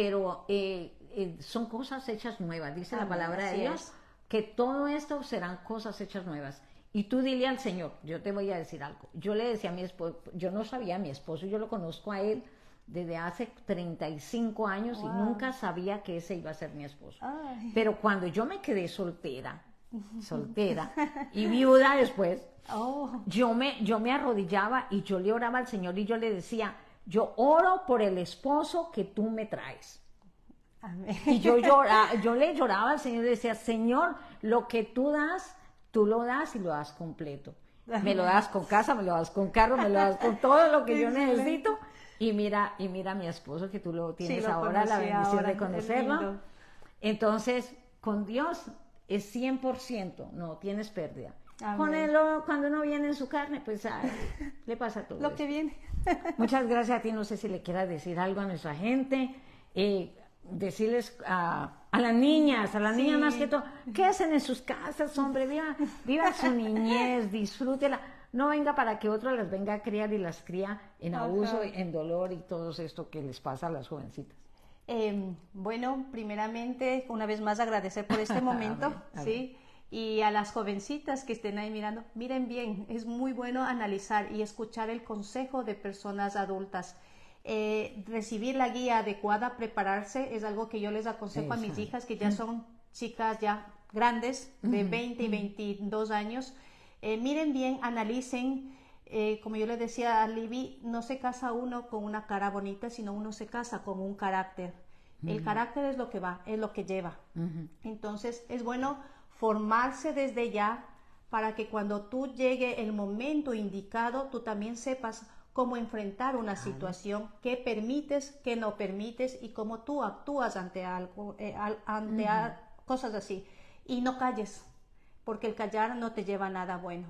son cosas hechas nuevas, dice la Amén, palabra de así Dios, es. que todo esto serán cosas hechas nuevas. Y tú dile al Señor, yo te voy a decir algo. Yo le decía a mi esposo, yo no sabía a mi esposo, yo lo conozco a él desde hace 35 años y nunca sabía que ese iba a ser mi esposo. Ay. Pero cuando yo me quedé soltera y viuda después, Oh, yo me arrodillaba y yo le oraba al Señor y yo le decía, yo oro por el esposo que tú me traes. amén. Y yo le lloraba al Señor y decía, Señor, lo que tú das, tú lo das y lo das completo. Me lo das con casa, me lo das con carro, me lo das con todo lo que yo necesito. Y mira a mi esposo, que tú lo tienes lo ahora, la conocí bendición ahora, de es conocerlo. lindo. Entonces, con Dios es 100%, no tienes pérdida. Amén. Con él, cuando uno viene en su carne, pues le pasa todo Lo eso. que viene. Muchas gracias a ti, no sé si le quieras decir algo a nuestra gente, decirles a las niñas más que todo, que hacen en sus casas, hombre, viva su niñez, disfrútela, no venga para que otro las venga a criar y las cría en abuso, Ajá. en dolor y todo esto que les pasa a las jovencitas. Bueno, primeramente, una vez más agradecer por este momento, Amén, ¿sí? Y a las jovencitas que estén ahí mirando, miren bien, es muy bueno analizar y escuchar el consejo de personas adultas. Recibir la guía adecuada, prepararse, es algo que yo les aconsejo a mis Exacto. hijas que ya son chicas ya grandes, de 20 y 22 años. Miren bien, analicen. Como yo le decía a Libby, no se casa uno con una cara bonita, sino uno se casa con un carácter. El carácter es lo que va, es lo que lleva. Ujú. Entonces es bueno formarse desde ya para que cuando tú llegue el momento indicado, tú también sepas cómo enfrentar una situación, qué permites, qué no permites y cómo tú actúas ante algo, cosas así. Y no calles, porque el callar no te lleva a nada bueno.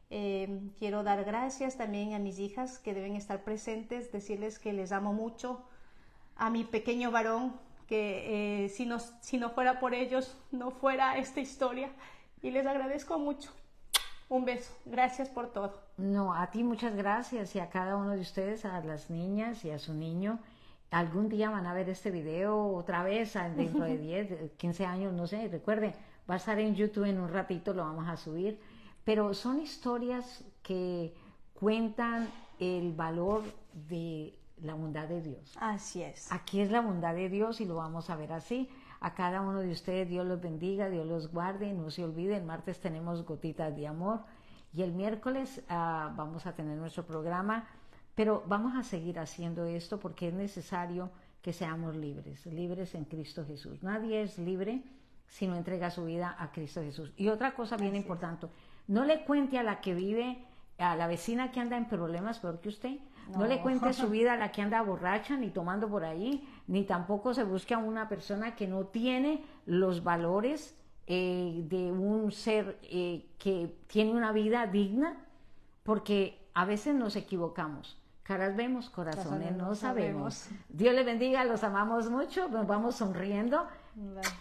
Quiero dar gracias también a mis hijas que deben estar presentes, decirles que les amo mucho, a mi pequeño varón, que si no fuera por ellos, no fuera esta historia, y les agradezco mucho. Un beso, gracias por todo. No, a ti muchas gracias y a cada uno de ustedes, a las niñas y a su niño. Algún día van a ver este video otra vez, dentro de 10, 15 años, no sé, recuerden, va a estar en YouTube en un ratito, lo vamos a subir. Pero son historias que cuentan el valor de la bondad de Dios. Así es. Aquí es la bondad de Dios y lo vamos a ver así. A cada uno de ustedes Dios los bendiga, Dios los guarde. No se olviden, el martes tenemos gotitas de amor y el miércoles vamos a tener nuestro programa. Pero vamos a seguir haciendo esto porque es necesario que seamos libres, libres en Cristo Jesús. Nadie es libre si no entrega su vida a Cristo Jesús. Y otra cosa bien importante, no le cuente a la que vive, a la vecina que anda en problemas peor que usted, no le cuente su vida a la que anda borracha ni tomando por ahí, ni tampoco se busque a una persona que no tiene los valores de un ser que tiene una vida digna, porque a veces nos equivocamos. Caras vemos, corazones no sabemos. Dios les bendiga, los amamos mucho, nos vamos sonriendo.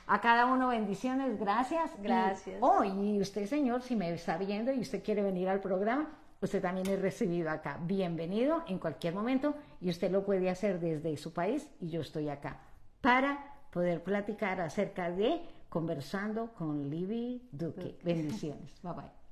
A cada uno bendiciones, gracias. Gracias. Y usted, señor, si me está viendo y usted quiere venir al programa, usted también es recibido acá. Bienvenido en cualquier momento y usted lo puede hacer desde su país y yo estoy acá para poder platicar acerca de Conversando con Libby Duque. Bendiciones. Bye bye.